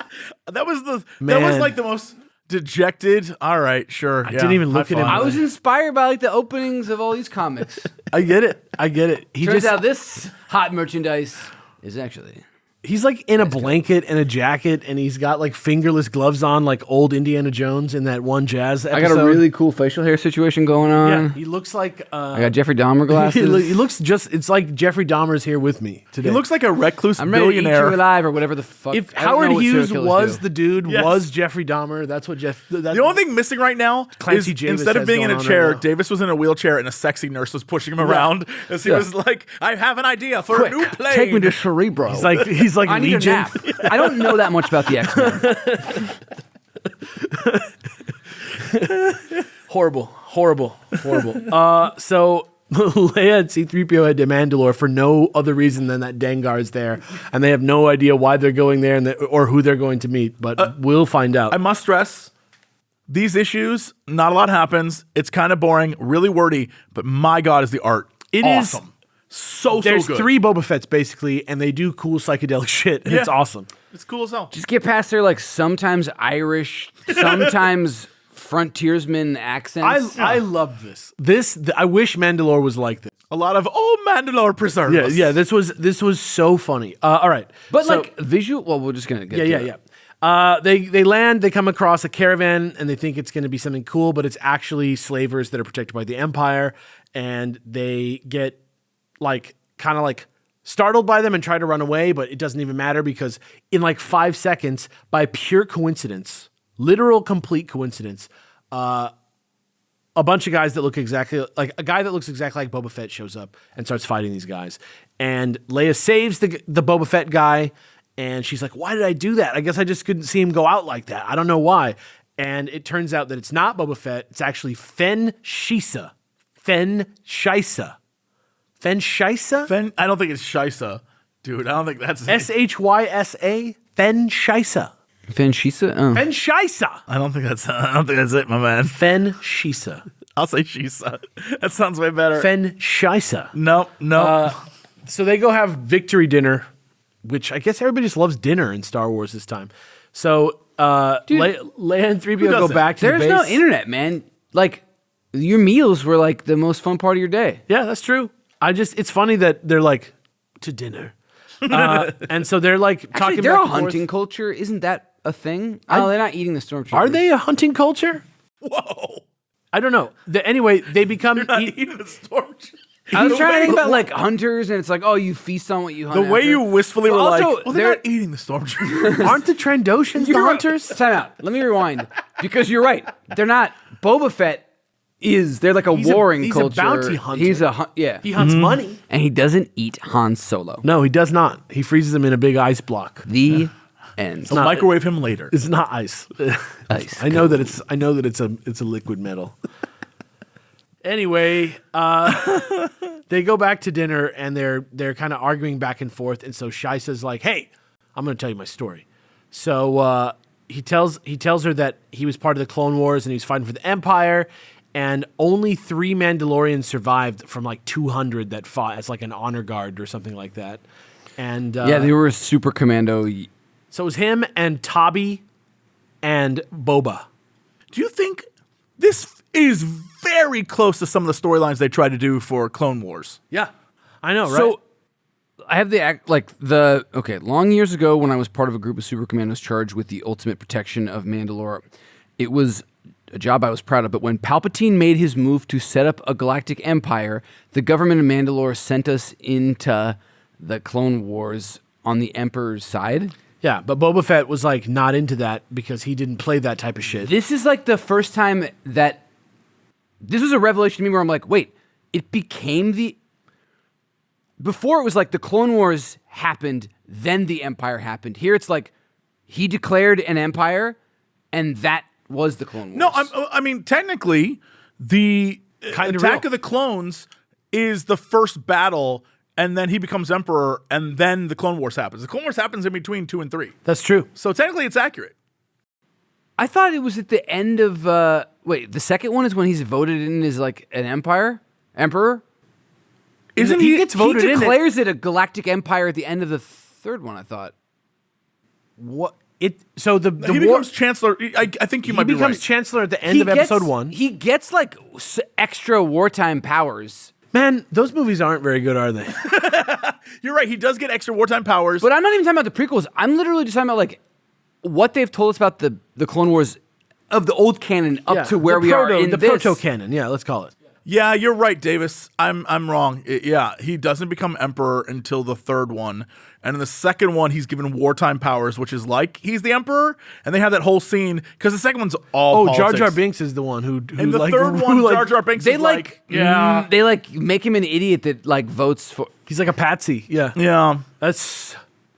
that was like the most dejected. All right, sure. I didn't even look at him. I was inspired by like the openings of all these comics. I get it. Turns out this hot merchandise is actually. He's like in a blanket and a jacket, and he's got like fingerless gloves on, like old Indiana Jones in that one Jazz episode. I got a really cool facial hair situation going on. Yeah, he looks like. I got Jeffrey Dahmer glasses. He looks it's like Jeffrey Dahmer's here with me today. He looks like a recluse I'm ready billionaire. to eat you alive or whatever the fuck. If Howard Hughes was the dude, Yes. was Jeffrey Dahmer. That's what Jeff. The only thing missing right now Clancy is Javis instead of has being in going a on chair, right now. Davis was in a wheelchair and a sexy nurse was pushing him around as he was like, I have an idea for a new plane. Take me to Cerebro. He's He's like I need a Legion. nap. I don't know that much about the X-Men. Horrible. So Leia and C-3PO head to Mandalore for no other reason than that Dengar's there, and they have no idea why they're going there or who they're going to meet. But we'll find out. I must stress, these issues, not a lot happens. It's kind of boring, really wordy, but my God, is the art awesome. So There's good. 3 Boba Fett's basically, and they do cool psychedelic shit. And It's awesome. It's cool as hell. Just get past their like sometimes Irish, sometimes frontiersman accents. I love this. I wish Mandalore was like this. A lot of Mandalore preserve us. Yeah. This was so funny. All right, But So- like visual, well, we're just gonna get to it. They land. They come across a caravan, and they think it's going to be something cool, but it's actually slavers that are protected by the Empire, and they get kind of startled by them and try to run away, but it doesn't even matter because in 5 seconds, by pure coincidence, literal complete coincidence, a bunch of guys that look exactly like a guy that looks exactly like Boba Fett shows up and starts fighting these guys. And Leia saves the Boba Fett guy, and she's like, "Why did I do that? I guess I just couldn't see him go out like that. I don't know why." And it turns out that it's not Boba Fett. It's actually Fen Shisa. Fen Shisa. Fen Shisa? I don't think it's Shisa, dude. I don't think that's Shysa? Fen Shisa. Fen Shisa? Fen Shisa. I don't think that's it, my man. Fen Shisa. I'll say Shisa. That sounds way better. Fen Shisa. No. So they go have victory dinner, which I guess everybody just loves dinner in Star Wars this time. So Leia and 3PO go doesn't? back to the There's base. no internet, man. Like your meals were like the most fun part of your day. Yeah, that's true. It's funny that they're like, to dinner. And so they're like Actually, talking they're back a and forth. hunting culture. Isn't that a thing? Oh, they're not eating the stormtroopers. Are they a hunting culture? Whoa. I don't know. Anyway, they become... You're not eating the stormtroopers. I was trying to think about like hunters, and it's like, oh, you feast on what you hunt. The way after. you wistfully were Also, like, they're not eating the stormtroopers. Aren't the Trandoshans the You're right. hunters? Time out. Let me rewind. Because you're right. They're not. Boba Fett they're like a warring culture. He's a bounty hunter. He's a yeah. He hunts money. And he doesn't eat Han Solo. No, he does not. He freezes him in a big ice block. The end. I'll microwave him later. It's not ice. Ice I know that it's a liquid metal. Anyway, they go back to dinner and they're kind of arguing back and forth, and so Shisa's like, "Hey, I'm going to tell you my story." So he tells her that he was part of the Clone Wars and he was fighting for the Empire, and only 3 Mandalorians survived from 200 that fought as an honor guard or something like that. And Yeah, they were a super commando. so it was him and Tabi and Boba. Do you think this is very close to some of the storylines they tried to do for Clone Wars? Yeah, I know, right? So I have long years ago when I was part of a group of super commandos charged with the ultimate protection of Mandalore, it was a job I was proud of. But when Palpatine made his move to set up a galactic empire, the government of Mandalore sent us into the Clone Wars on the Emperor's side. Yeah, but Boba Fett was not into that because he didn't play that type of shit. This is the first time that this was a revelation to me where I'm like, wait, it became before it was the Clone Wars happened, then the Empire happened. Here it's he declared an empire, and that was the Clone Wars. No, I mean, technically, the Kinda Attack real. of the Clones is the first battle, and then he becomes Emperor, and then the Clone Wars happens. The Clone Wars happens in between 2 and 3. That's true. So technically, it's accurate. I thought it was at the end of the second one is when he's voted in as an emperor. Isn't he gets voted He in? declares it a galactic empire at the end of the third one. I thought. What it? So the He war. becomes Chancellor. I think you might He be becomes right. chancellor at the end of episode 1. He gets extra wartime powers. Man, those movies aren't very good, are they? You're right. He does get extra wartime powers. But I'm not even talking about the prequels. I'm literally just talking about what they've told us about the Clone Wars of the old canon up to where we are in the this. proto canon. Yeah, let's call it. Yeah, you're right, Davis. I'm wrong. He doesn't become Emperor until the third one. And in the second one, he's given wartime powers, which is he's the Emperor. And they have that whole scene, because the second one's all Jar politics. Jar Binks is the one who And the third one, Jar Jar Binks They is yeah. they make him an idiot that votes for. He's like a patsy. Yeah. Yeah. That's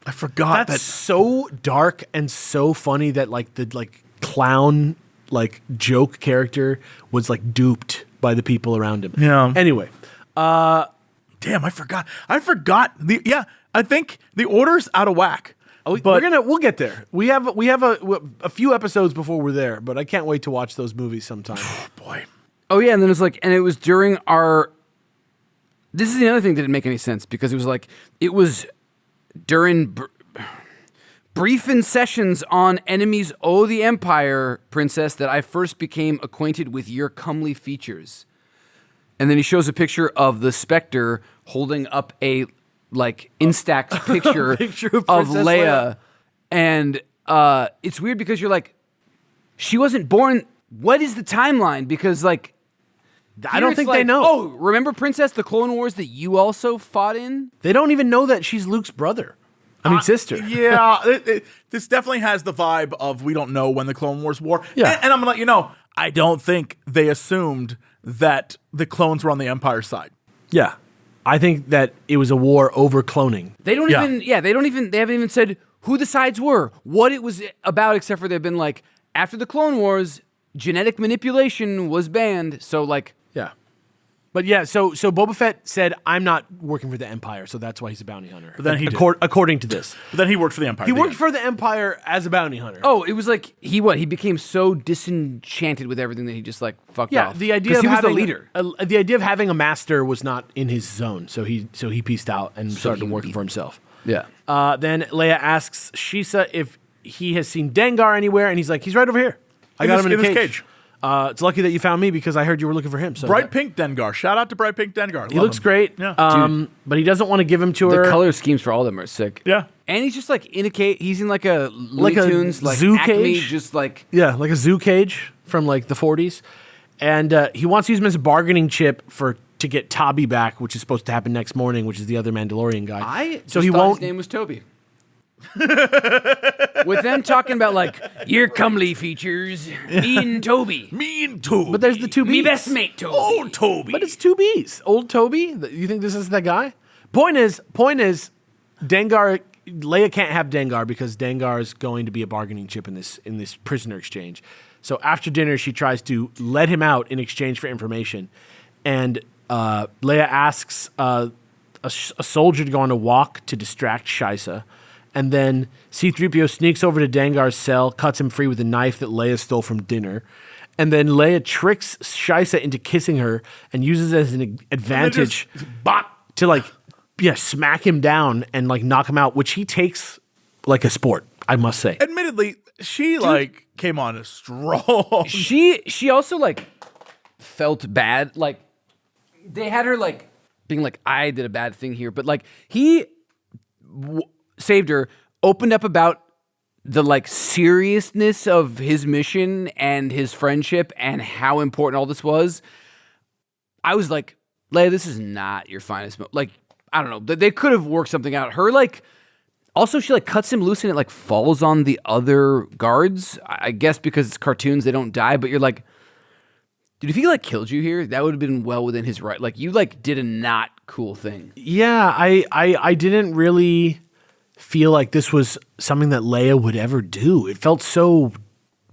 I forgot That's so dark and so funny that like the clown joke character was like duped by the people around him. Yeah. Anyway, damn, I forgot. I think the order's out of whack. we'll get there. We have a few episodes before we're there, but I can't wait to watch those movies sometime. Boy. Oh yeah, and then it was during our. This is the other thing that didn't make any sense because it was during brief sessions on Enemies Owe the Empire, Princess, that I first became acquainted with your comely features. And then he shows a picture of the Spectre holding up a Instax picture, of of Princess Leia. And it's weird because you're like, she wasn't born. What is the timeline? Because I don't think they know. Oh, remember Princess, the Clone Wars that you also fought in? They don't even know that she's Luke's brother. I mean, sister. Yeah, this definitely has the vibe of we don't know when the Clone Wars war. Yeah. And I'm gonna let you know, I don't think they assumed that the clones were on the Empire side. Yeah. I think that it was a war over cloning. They don't they haven't even said who the sides were, what it was about, except for they've been like, after the Clone Wars, genetic manipulation was banned. So Yeah. But yeah, so Boba Fett said, I'm not working for the Empire, so that's why he's a bounty hunter. But then he did. According to this. But then he worked for the Empire. He worked for the Empire as a bounty hunter. oh, it was like he became so disenchanted with everything that he just fucked Yeah, off. the idea of he was having the leader. The idea of having a master was not in his zone, so he pieced out and started working for himself. Yeah. Then Leia asks Shisa if he has seen Dengar anywhere, and he's like, he's right over here. I got him in this a cage. It's lucky that you found me because I heard you were looking for him. So Bright Pink Dengar. Shout out to Bright Pink Dengar. he looks great. Yeah. But he doesn't want to give him to her. The color schemes for all of them are sick. Yeah. And he's just he's in a Looney a Tunes, zoo Acme, cage? just Yeah, like a zoo cage from the 40s. And he wants to use him as a bargaining chip to get Tabi back, which is supposed to happen next morning, which is the other Mandalorian guy. So he won't. His name was Toby. With them talking about your comely features, me and Toby. Me and Toby. But there's the two B's. Me best mate Toby. Old Toby. But it's two B's. Old Toby? You think this is that guy? Point is, Dengar, Leia can't have Dengar because Dengar is going to be a bargaining chip in this prisoner exchange. So after dinner, she tries to let him out in exchange for information. And Leia asks a soldier to go on a walk to distract Shisa. And then C-3PO sneaks over to Dengar's cell, cuts him free with a knife that Leia stole from dinner. And then Leia tricks Shisa into kissing her and uses it as an advantage to smack him down and knock him out, which he takes like a sport, I must say. Admittedly, she came on as strong. She also felt bad. They had her being I did a bad thing here, but he saved her, opened up about the seriousness of his mission and his friendship and how important all this was. I was like, Leia, this is not your finest I don't know. They could have worked something out. Her also she cuts him loose and it falls on the other guards. I guess because it's cartoons, they don't die, but you're like, dude, if he killed you here, that would have been well within his right. You did a not cool thing. Yeah, I didn't really feel like this was something that Leia would ever do. It felt so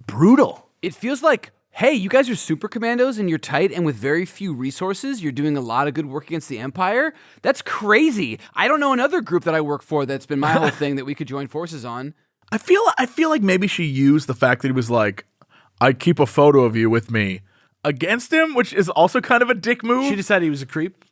brutal. It feels like, hey, you guys are super commandos and you're tight and with very few resources, you're doing a lot of good work against the Empire. That's crazy. I don't know another group that I work for that's been my whole thing that we could join forces on. I feel like maybe she used the fact that he was I keep a photo of you with me against him, which is also kind of a dick move. She decided he was a creep?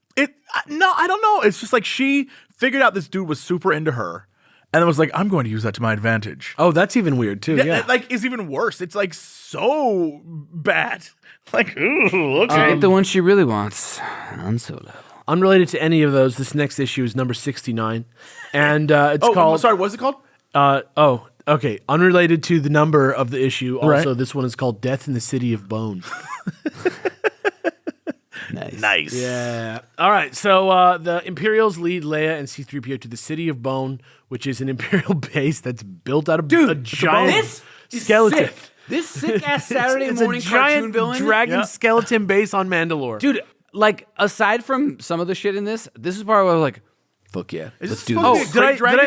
No, I don't know. It's just she figured out this dude was super into her. And then was I'm going to use that to my advantage. Oh, that's even weird too. Yeah. It's even worse. It's so bad. Ooh, okay. Get the one she really wants. Han Solo. Unrelated to any of those, this next issue is number 69. And it's called... sorry, what's it called? Okay. Unrelated to the number of the issue. Also, Right. This one is called Death in the City of Bone. Nice. Yeah. All right. So the Imperials lead Leia and C-3PO to the City of Bone, which is an Imperial base that's built out of a giant skeleton. Sick. This sick-ass Saturday It's morning a giant cartoon villain. dragon skeleton base on Mandalore. Dude, aside from some of the shit in this is part where I was Fuck yeah. Is Let's this do supposed this. to be a great dragon?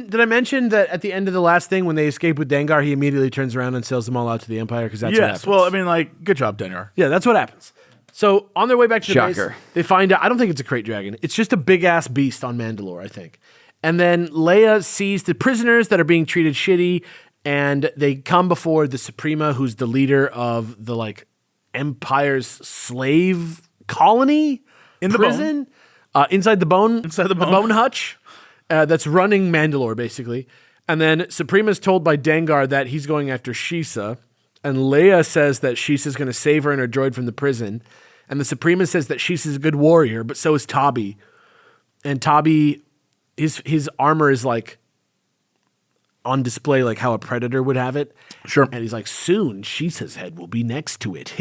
Did I mention that at the end of the last thing when they escape with Dengar, he immediately turns around and sells them all out to the Empire because that's what happens. Yes. Well, I mean, like, good job, Dengar. Yeah, that's what happens. So on their way back to the base, Shocker. they find out. I don't think it's a crate dragon. It's just a big ass beast on Mandalore, I think. And then Leia sees the prisoners that are being treated shitty, and they come before the Suprema, who's the leader of the like Empire's slave colony In the prison, inside the bone, Inside the bone. bone hutch, that's running Mandalore basically. And then Suprema's told by Dengar that he's going after Shisa, and Leia says that Shisa's going to save her and her droid from the prison. And the Suprema says that Shisa's a good warrior, but so is Tabi. And Tabi, his armor is like on display like how a predator would have it. Sure. And he's like, soon Shisa's head will be next to it.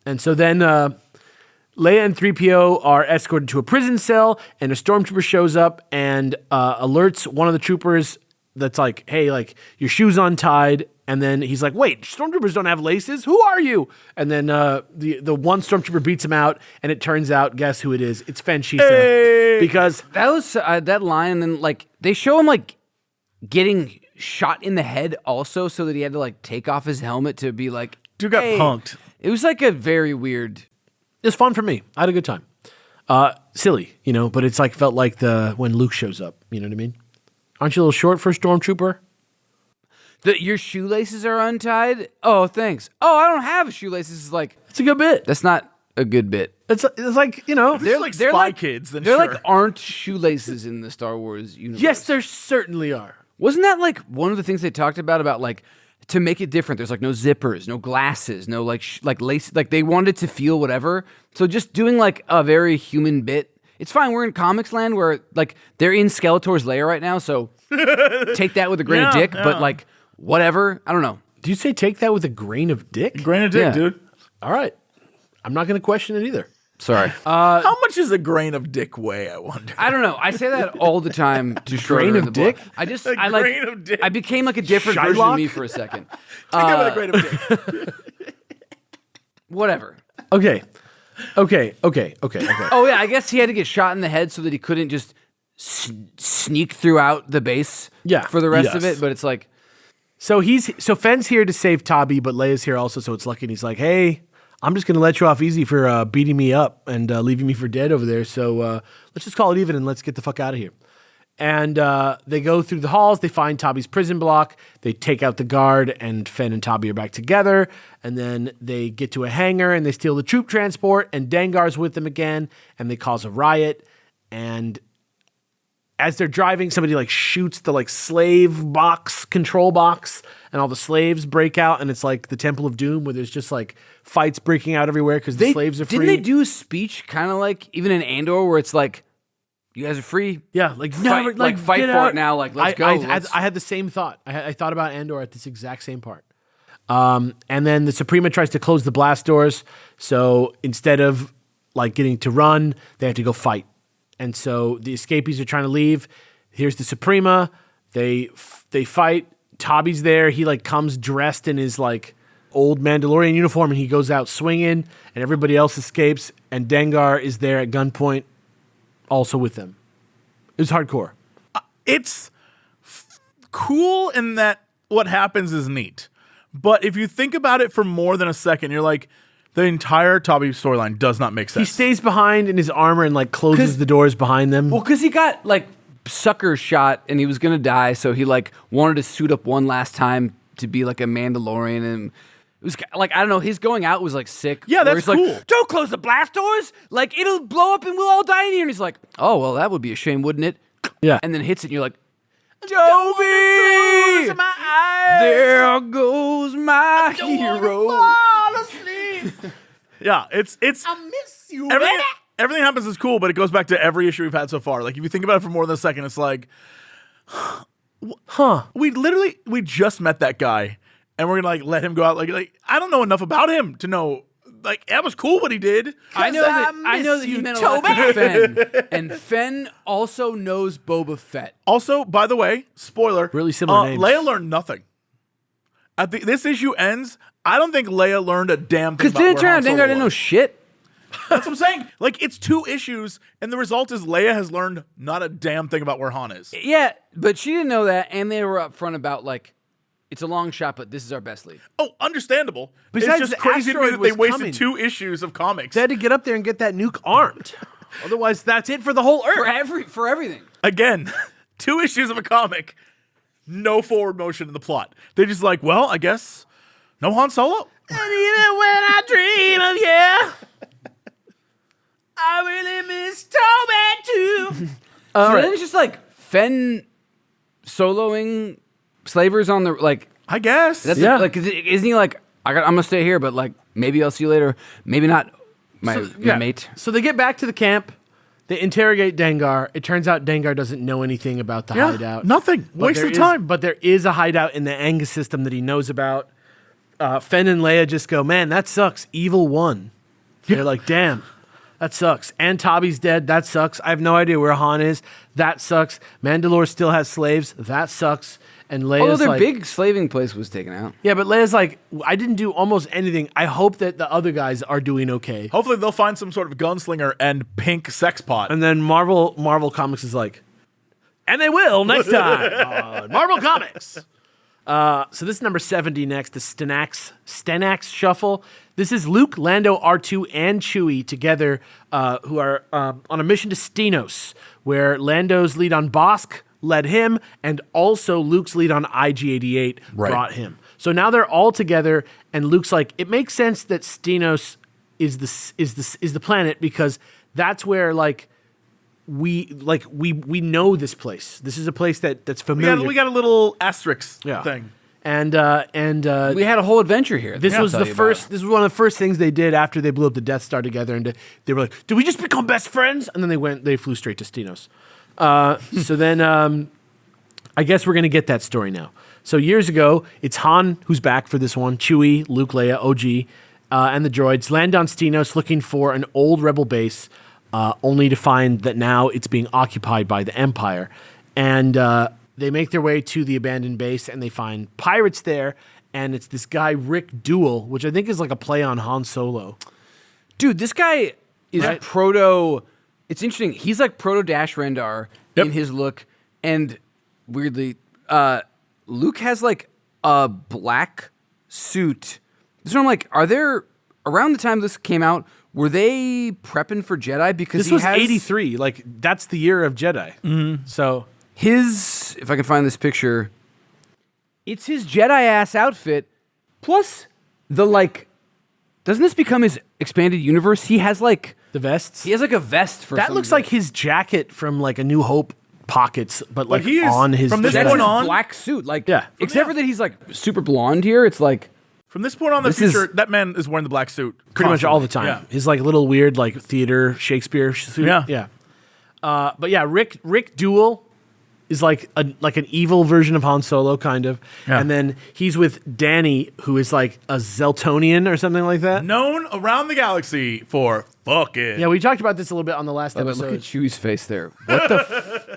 And so then Leia and 3PO are escorted to a prison cell, and a stormtrooper shows up and alerts one of the troopers that's like, hey, like, your shoe's untied. And then he's like, wait, stormtroopers don't have laces? Who are you? And then the one stormtrooper beats him out, and it turns out, guess who it is? It's Fen Shisa. Hey! Because That was that line, and then like they show him like getting shot in the head also, so that he had to like take off his helmet to be like, Dude got hey. punked. It was like a very weird. it was fun for me. I had a good time. Silly, you know, but it's like felt like when Luke shows up. You know what I mean? Aren't you a little short for a stormtrooper? Your shoelaces are untied. Oh, thanks. Oh, I don't have shoelaces. It's like It's a good bit. that's not a good bit. It's like, you know. They're like Spy Kids, then there sure. like aren't shoelaces in the Star Wars universe. Yes, there certainly are. Wasn't that like one of the things they talked about like to make it different? There's like no zippers, no glasses, no like like lace. Like they wanted to feel whatever. So just doing like a very human bit. It's fine. We're in comics land where like they're in Skeletor's lair right now. So take that with a grain of dick. Yeah. But like whatever. I don't know. Do you say take that with a grain of dick? Grain of dick, Yeah. dude. All right. I'm not going to question it either. Sorry. How much is a grain of dick weigh, I wonder? I don't know. I say that all the time to Schroeder Grain in of the book. dick? I just A I like grain of dick. I became like a different version of Shylock? me for a second. Take that with a grain of dick. Whatever. Okay. Oh yeah, I guess he had to get shot in the head so that he couldn't just sneak throughout the base. Yeah, For the rest of yes. it, but it's like So Fenn's here to save Tabi, but Leia's here also, so it's lucky. And he's like, hey, I'm just going to let you off easy for beating me up and leaving me for dead over there. So let's just call it even and let's get the fuck out of here. And they go through the halls. They find Tabi's prison block. They take out the guard, and Fenn and Tabi are back together. And then they get to a hangar, and they steal the troop transport, and Dengar's with them again, and they cause a riot. And as they're driving, somebody like shoots the like slave box, control box, and all the slaves break out, and it's like the Temple of Doom where there's just like fights breaking out everywhere because the slaves are free. Didn't they do a speech kind of like even in Andor where it's like, you guys are free? Yeah, like Fight- never, like, fight get for out. it now, like, let's go, I had the same thought. I thought about Andor at this exact same part. And then the Suprema tries to close the blast doors, so instead of like getting to run, they have to go fight. And so the escapees are trying to leave. Here's the Suprema. They fight. Tabi's there. He like comes dressed in his like old Mandalorian uniform, and he goes out swinging, and everybody else escapes. And Dengar is there at gunpoint, also with them. It was hardcore. It's cool in that what happens is neat. But if you think about it for more than a second, you're like, the entire Tabi storyline does not make He sense. stays behind in his armor and like closes the doors behind them. Well, because he got like sucker shot and he was gonna die, so he like wanted to suit up one last time to be like a Mandalorian, and it was like, I don't know, his going out was like sick. Yeah, where that's he's cool. Like, don't close the blast doors, like it'll blow up and we'll all die in here. And he's like, oh well, that would be a shame, wouldn't it? Yeah. And then hits it, and you're like, Toby, there goes my hero. Yeah, it's I miss you. everything happens is cool, but it goes back to every issue we've had so far. Like if you think about it for more than a second, it's like, we just met that guy, and we're gonna like let him go out. Like I don't know enough about him to know. Like that was cool what he did. I know that he meant a lot to Fenn, and Fenn also knows Boba Fett. Also, by the way, spoiler, Really similar names. Leia learned nothing. This issue ends. I don't think Leia learned a damn thing. Because didn't it turn out Dengar didn't know shit? That's what I'm saying. Like, it's 2 issues, and the result is Leia has learned not a damn thing about where Han is. Yeah, but she didn't know that, and they were upfront about, like, it's a long shot, but this is our best lead. Oh, understandable. Besides, it's just the crazy to me asteroid that they was wasted coming. 2 issues of comics. They had to get up there and get that nuke armed. Otherwise, that's it for the whole Earth. For everything. Again, 2 issues of a comic, no forward motion in the plot. They're just like, well, I guess no Han Solo. And even when I dream of you, I really miss Toby too. So then it's just like Fenn soloing slavers on the like. I guess. That's Yeah. like, isn't he like? I'm gonna stay here, but like maybe I'll see you later. Maybe not, my mate. So they get back to the camp. They interrogate Dengar. It turns out Dengar doesn't know anything about the hideout. Nothing. But Waste there of is- time. But there is a hideout in the Angus system that he knows about. Fenn and Leia just go, man, that sucks. Evil won. They're like, damn, that sucks. And Tobby's dead. That sucks. I have no idea where Han is. That sucks. Mandalore still has slaves. That sucks. And Leia's Although their like, big slaving place was taken out. yeah, but Leia's like, I didn't do almost anything. I hope that the other guys are doing okay. Hopefully they'll find some sort of gunslinger and pink sex pot. And then Marvel Comics is like, and they will next time on Marvel Comics. So this is number 70 next, the Stenax Shuffle. This is Luke, Lando, R2, and Chewie together, who are on a mission to Stenos, where Lando's lead on Bosk led him, and also Luke's lead on IG-88 brought him. So now they're all together, and Luke's like, it makes sense that Stenos is the planet because that's where we know this place. This is a place that's familiar. we got a little asterisk Yeah. thing. And We had a whole adventure here. this was I'll the tell you first. about. This was one of the first things they did after they blew up the Death Star together, and they were like, "Did we just become best friends?" And then they flew straight to Stenos. So then, I guess we're gonna get that story now. So years ago, it's Han who's back for this one. Chewie, Luke, Leia, OG, and the droids land on Stenos looking for an old rebel base, only to find that now it's being occupied by the Empire, and they make their way to the abandoned base and they find pirates there, and it's this guy Rick Duel, which I think is like a play on Han Solo. Dude, this guy is Right. proto. It's interesting. He's like proto Dash Rendar Yep. in his look, and weirdly, Luke has like a black suit. So I'm like, are there around the time this came out? Were they prepping for Jedi? Because This was 83. Like, that's the year of Jedi. Mm-hmm. So His, if I can find this picture, it's his Jedi ass outfit. Plus, the like, doesn't this become his expanded universe? He has like the vests. a vest for That some looks reason. like his jacket from like A New Hope pockets, but like he is- on his from this Jedi. That's point his on- black suit. Like, Yeah. except for that he's like super blonde here. It's like From this point on, the This is- future, that man is wearing the black suit. pretty much all the constantly. time. His like little weird like theater Shakespeare suit. Yeah. Yeah. But yeah, Rick Duel is like an evil version of Han Solo, kind of. Yeah. And then he's with Danny, who is like a Zeltonian or something like that. Known around the galaxy for fucking. Yeah, we talked about this a little bit on the last but look at episode. Chewie's face there.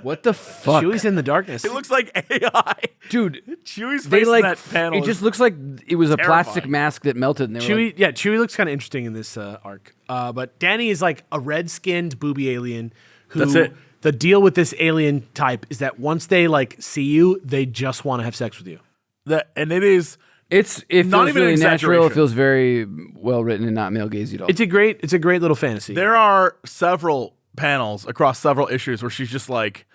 What the fuck, Chewie's in the darkness. It looks like AI. dude? Chewie's They face like in that panel. it just looks like it was a plastic terrifying. mask that melted. And they were like, Chewie looks kind of interesting in this arc. But Danny is like a red-skinned booby alien who That's it. The deal with this alien type is that once they like see you, they just want to have sex with you. and it is. it Not feels even an really natural. It exaggeration. feels very well written and not male gazy at all. It's a great little fantasy. There are several panels across several issues where she's just like,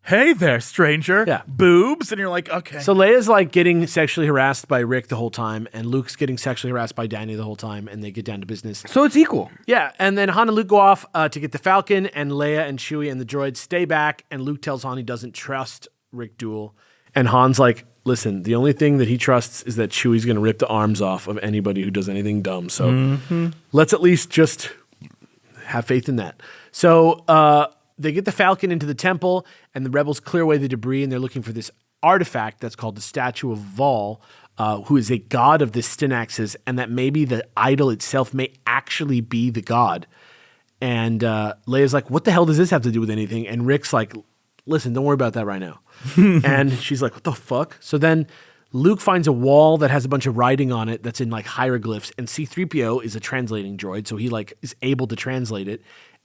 "Hey there, stranger." Yeah. Boobs, and you're like, "Okay." So Leia's like getting sexually harassed by Rick the whole time, and Luke's getting sexually harassed by Danny the whole time, and they get down to business. So it's equal. Yeah, and then Han and Luke go off to get the Falcon, and Leia and Chewie and the droids stay back, and Luke tells Han he doesn't trust Rick Duel. And Han's like, listen, the only thing that he trusts is that Chewie's going to rip the arms off of anybody who does anything dumb. So let's at least just have faith in that. So they get the Falcon into the temple, and the rebels clear away the debris, and they're looking for this artifact that's called the Statue of Vol, who is a god of the Stynaxes, and that maybe the idol itself may actually be the god. And Leia's like, what the hell does this have to do with anything? And Rick's like, listen, don't worry about that right now. And she's like, what the fuck? So then Luke finds a wall that has a bunch of writing on it that's in like hieroglyphs, and C-3PO is a translating droid, so he like is able to translate it.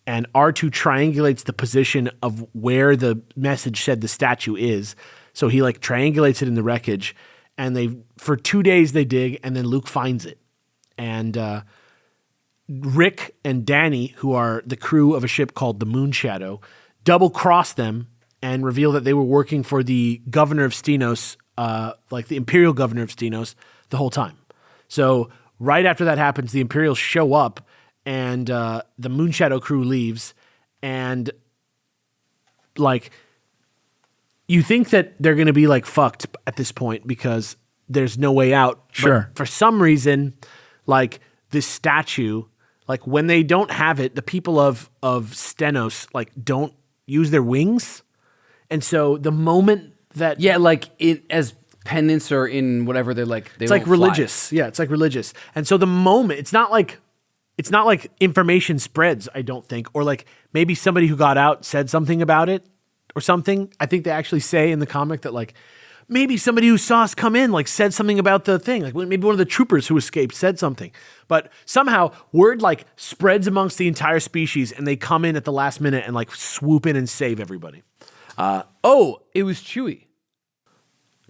And R2 triangulates the position of where the message said the statue is. So he like triangulates it in the wreckage, and for 2 days they dig, and then Luke finds it. And Rick and Danny, who are the crew of a ship called the Moon Shadow, double cross them and reveal that they were working for the governor of Stenos, like the Imperial governor of Stenos, the whole time. So right after that happens, the Imperials show up, and the Moon Shadow crew leaves, and like you think that they're going to be like fucked at this point because there's no way out. Sure. But for some reason, like this statue, like when they don't have it, the people of Stenos like don't use their wings, and so the moment that like it as penance or in whatever they're like, it's like religious. Yeah, it's like religious, and so the moment it's not like information spreads, I don't think, or like maybe somebody who got out said something about it or something. I think they actually say in the comic that like maybe somebody who saw us come in like said something about the thing. Like maybe one of the troopers who escaped said something. But somehow word like spreads amongst the entire species, and they come in at the last minute and like swoop in and save everybody. It was Chewie.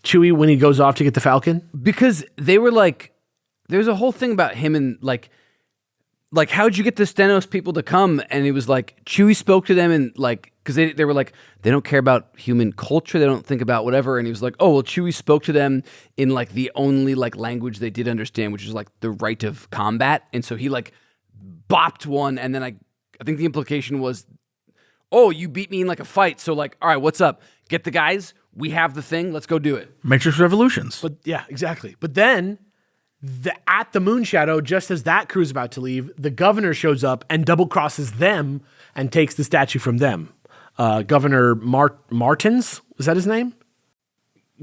Chewie when he goes off to get the Falcon? Because they were like, there's a whole thing about him and like how'd you get the Stenos people to come? And it was like Chewie spoke to them, and like because they were like, they don't care about human culture, they don't think about whatever. And he was like, oh well, Chewie spoke to them in like the only like language they did understand, which is like the rite of combat. And so he like bopped one, and then I think the implication was, oh, you beat me in like a fight, so like, all right, what's up? Get the guys, we have the thing, let's go do it. Matrix Revolutions. But yeah, exactly. But then at the Moon Shadow, just as that crew's about to leave, the governor shows up and double crosses them and takes the statue from them. Governor Martins, is that his name?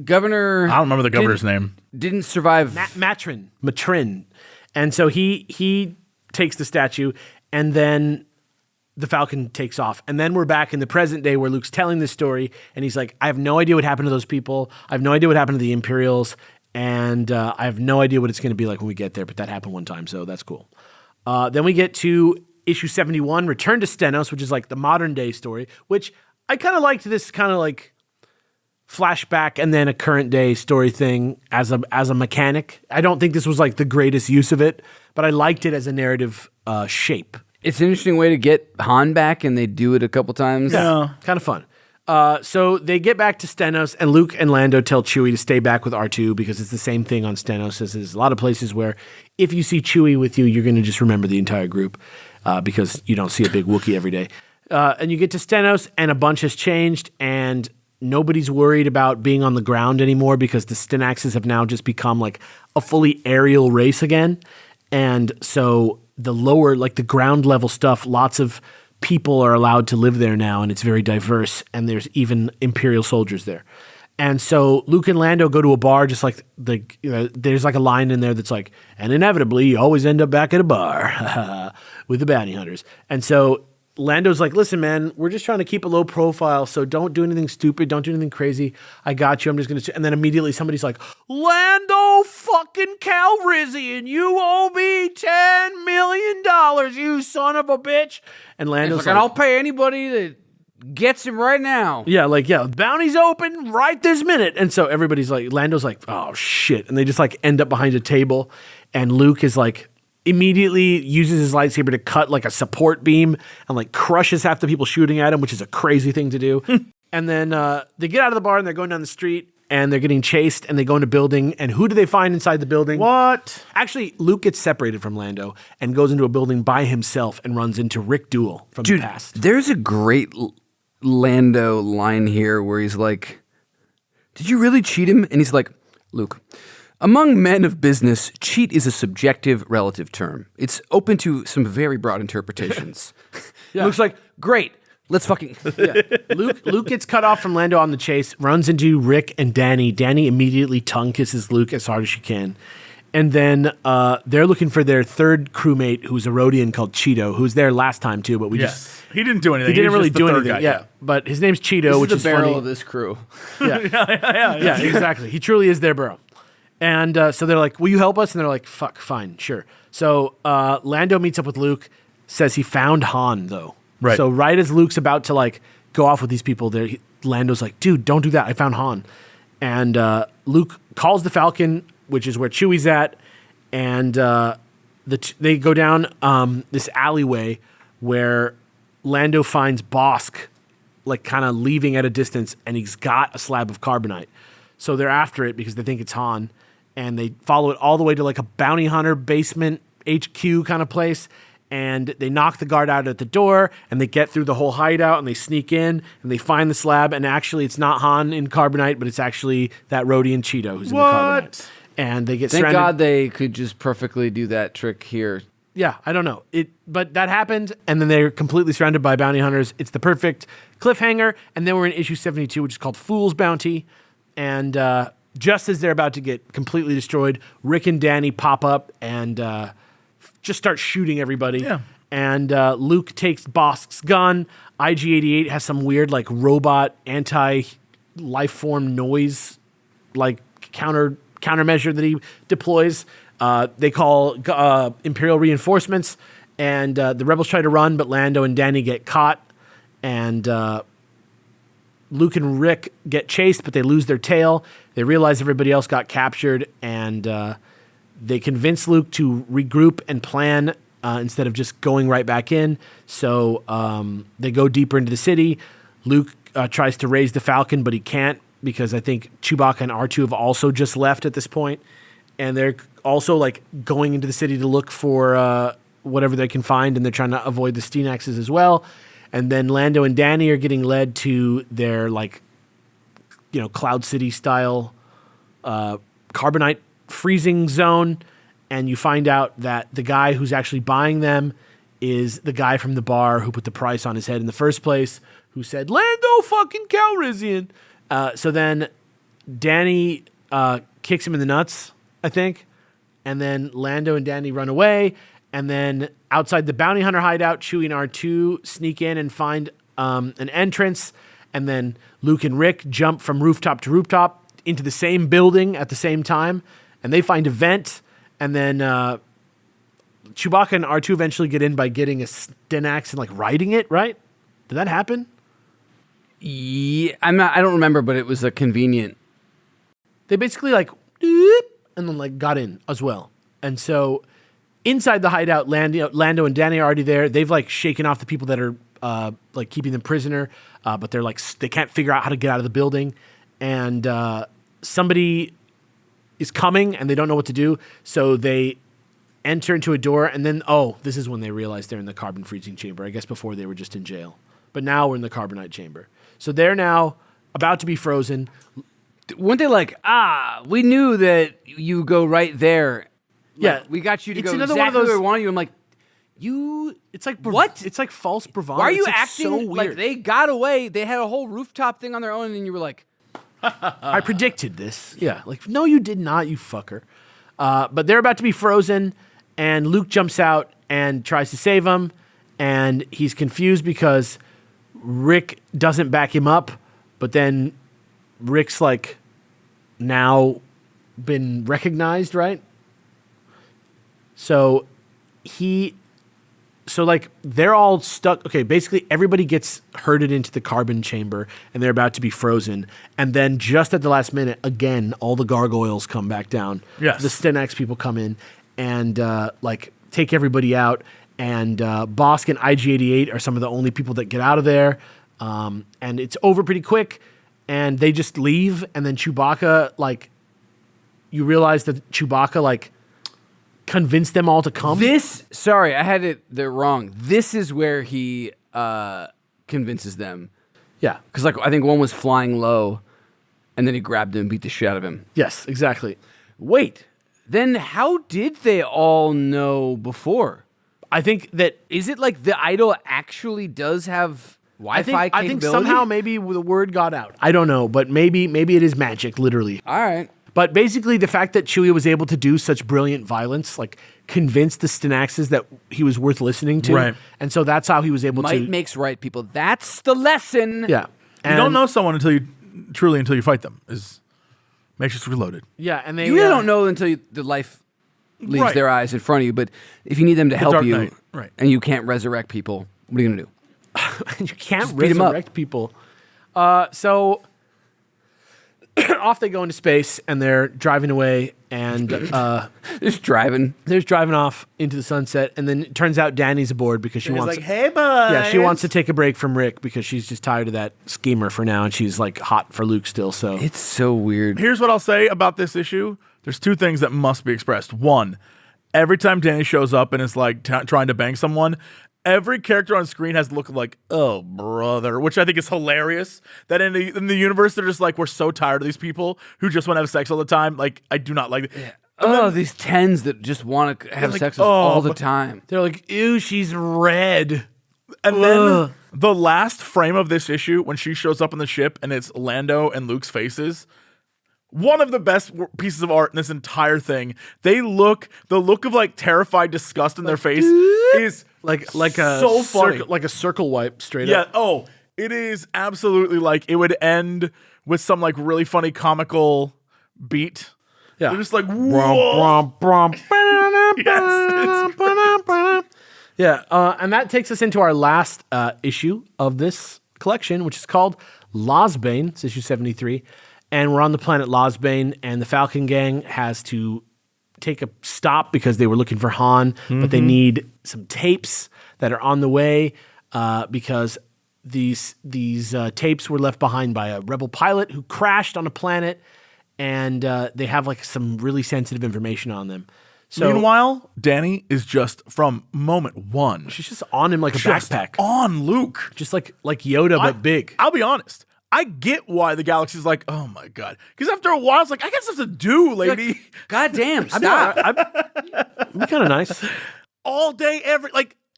Governor, I don't remember the governor's name. Didn't survive. Matrin. And so he takes the statue, and then the Falcon takes off. And then we're back in the present day where Luke's telling this story, and he's like, I have no idea what happened to those people. I have no idea what happened to the Imperials. And I have no idea what it's going to be like when we get there, but that happened one time, so that's cool. Then we get to issue 71, Return to Stenos, which is like the modern day story, which I kind of liked this kind of like flashback and then a current day story thing as a mechanic. I don't think this was like the greatest use of it, but I liked it as a narrative shape. It's an interesting way to get Han back, and they do it a couple times. Yeah, kind of fun. So they get back to Stenos, and Luke and Lando tell Chewie to stay back with R2 because it's the same thing on Stenos as there's a lot of places where if you see Chewie with you, you're going to just remember the entire group because you don't see a big Wookiee every day. And you get to Stenos, and a bunch has changed, and nobody's worried about being on the ground anymore because the Stenaxes have now just become like a fully aerial race again. And so the lower, like the ground level stuff, lots of people are allowed to live there now, and it's very diverse, and there's even Imperial soldiers there. And so Luke and Lando go to a bar, just like there's like a line in there that's like, and inevitably you always end up back at a bar with the bounty hunters. And so Lando's like, listen, man, we're just trying to keep a low profile, so don't do anything stupid, don't do anything crazy. I got you. I'm just going to... And then immediately somebody's like, Lando fucking Calrissian, you owe me $10 million, you son of a bitch. And Lando's like, and I'll pay anybody that gets him right now. Yeah, like, yeah, bounty's open right this minute. And so everybody's like, Lando's like, oh, shit. And they just like end up behind a table, and Luke is like, immediately uses his lightsaber to cut like a support beam and like crushes half the people shooting at him, which is a crazy thing to do. And then they get out of the bar and they're going down the street and they're getting chased and they go into a building. And who do they find inside the building? What? Actually, Luke gets separated from Lando and goes into a building by himself and runs into Rick Duel from the past. There's a great Lando line here where he's like, did you really cheat him? And he's like, Luke, among men of business, cheat is a subjective relative term. It's open to some very broad interpretations. Yeah. Luke's like, great, let's fucking... Yeah. Luke gets cut off from Lando on the chase, runs into Rick and Danny. Danny immediately tongue kisses Luke as hard as she can. And then they're looking for their third crewmate, who's a Rodian called Cheeto, who's there last time too, but we just... He didn't do anything. He didn't was really just the do third anything. guy, Yeah. But his name's Cheeto, which this is the barrel funny. of this crew. Yeah. Yeah, exactly. He truly is their bro. And so they're like, will you help us? And they're like, fuck, fine, sure. So Lando meets up with Luke, says he found Han, though. Right. So right as Luke's about to like go off with these people, Lando's like, dude, don't do that. I found Han. And Luke calls the Falcon, which is where Chewie's at, and they go down this alleyway where Lando finds Bosk, like kind of leaving at a distance, and he's got a slab of carbonite. So they're after it because they think it's Han, and they follow it all the way to like a bounty hunter basement HQ kind of place, and they knock the guard out at the door, and they get through the whole hideout, and they sneak in, and they find the slab, and actually it's not Han in carbonite, but it's actually that Rhodian Cheeto who's in the carbonite. And they get Thank surrounded. God they could just perfectly do that trick here. Yeah, I don't know. But that happened, and then they're completely surrounded by bounty hunters. It's the perfect cliffhanger, and then we're in issue 72, which is called Fool's Bounty, and just as they're about to get completely destroyed, Rick and Danny pop up and just start shooting everybody. Yeah. And Luke takes Bosk's gun. IG-88 has some weird like robot anti-life form noise like countermeasure that he deploys. They call Imperial reinforcements, and the rebels try to run, but Lando and Danny get caught, and Luke and Rick get chased, but they lose their tail. They realize everybody else got captured, and they convince Luke to regroup and plan instead of just going right back in. So they go deeper into the city. Luke tries to raise the Falcon, but he can't because I think Chewbacca and R2 have also just left at this point. And they're also like going into the city to look for whatever they can find, and they're trying to avoid the Stenaxes as well. And then Lando and Danny are getting led to their like, Cloud City style carbonite freezing zone, and you find out that the guy who's actually buying them is the guy from the bar who put the price on his head in the first place, who said, Lando fucking Calrissian. So then Danny kicks him in the nuts, I think, and then Lando and Danny run away, and then outside the bounty hunter hideout, Chewie and R2 sneak in and find an entrance, and then Luke and Rick jump from rooftop to rooftop into the same building at the same time, and they find a vent, and then Chewbacca and R2 eventually get in by getting a Stenax and like riding it, right? Did that happen? Yeah, I don't remember, but it was a convenient. They basically like, and then like got in as well. And so inside the hideout, Lando and Danny are already there. They've like shaken off the people that are like keeping them prisoner, but they're like, they can't figure out how to get out of the building. And somebody is coming and they don't know what to do. So they enter into a door, and then, this is when they realize they're in the carbon freezing chamber. I guess before they were just in jail, but now we're in the carbonite chamber. So they're now about to be frozen. Weren't they like, we knew that you go right there. Yeah, Like, we got you to it's go another exactly one of those, where we wanted you. I'm like, it's like what? It's like false bravado. Why are you It's, like, acting so like weird. they got away? They had a whole rooftop thing on their own, and then you were like, I predicted this. Yeah, like, no, you did not, you fucker. But they're about to be frozen, and Luke jumps out and tries to save them, and he's confused because Rick doesn't back him up, but then Rick's like now been recognized, right? So they're all stuck. Okay, basically everybody gets herded into the carbon chamber, and they're about to be frozen. And then just at the last minute, again, all the gargoyles come back down. Yes. The Stenax people come in and take everybody out. And Bosk and IG-88 are some of the only people that get out of there. And it's over pretty quick. And they just leave. And then Chewbacca, you realize that Chewbacca, convinced them all to come. Sorry, I had it there wrong. This is where he convinces them. Yeah. Because I think one was flying low, and then he grabbed him and beat the shit out of him. Yes, exactly. Wait, then how did they all know before? I think that Is it like the idol actually does have Wi-Fi I capability? think somehow maybe the word got out. I don't know, but maybe it is magic, literally. All right. But basically, the fact that Chewie was able to do such brilliant violence, convinced the Stenaxes that he was worth listening to. Right. And so that's how he was able Might to. makes right, people. That's the lesson. Yeah. You don't know someone until you fight them. Is Matrix Reloaded. Yeah, and they You really don't know until the life leaves Right. their eyes in front of you. But if you need them to help Dark you, Knight, right. and you can't resurrect people, what are you gonna do? you can't Just beat 'em up. resurrect people. So off they go into space, and they're driving away, and Just driving. they're just driving off into the sunset. And then it turns out Danny's aboard because she wants. hey, bud. Yeah, she wants to take a break from Rick because she's just tired of that schemer for now, and she's like hot for Luke still. So It's so weird. Here's what I'll say about this issue. There's two things that must be expressed. One, every time Danny shows up and is like trying to bang someone, every character on screen has the look of like, oh, brother, which I think is hilarious. That in the universe, they're just like, we're so tired of these people who just want to have sex all the time. Like, I do not like it. Yeah. Oh, these tens that just want to have like, sex with all the time. they're like, ew, she's red. And then the last frame of this issue, when she shows up on the ship and it's Lando and Luke's faces, one of the best pieces of art in this entire thing. The look of like terrified disgust in their face is Like a so funny. like a circle wipe straight Yeah. up. Oh, it is absolutely like it would end with some like really funny comical beat. Yeah. They're just like, Brum, whoa. brum, brum. Yes, Yeah, and that takes us into our last issue of this collection, which is called Losbane. It's issue 73. And we're on the planet Losbane, and the Falcon Gang has to take a stop because they were looking for Han, but they need some tapes that are on the way because these tapes were left behind by a rebel pilot who crashed on a planet, and they have like some really sensitive information on them. So Meanwhile, Danny is just from moment one. she's just on him like a Just backpack, on Luke. just like Yoda but big. I'll be honest. I get why the galaxy's like, oh my God. Because after a while, it's like, I got stuff to do, lady. God damn, stop. It'd be kind of nice. All day,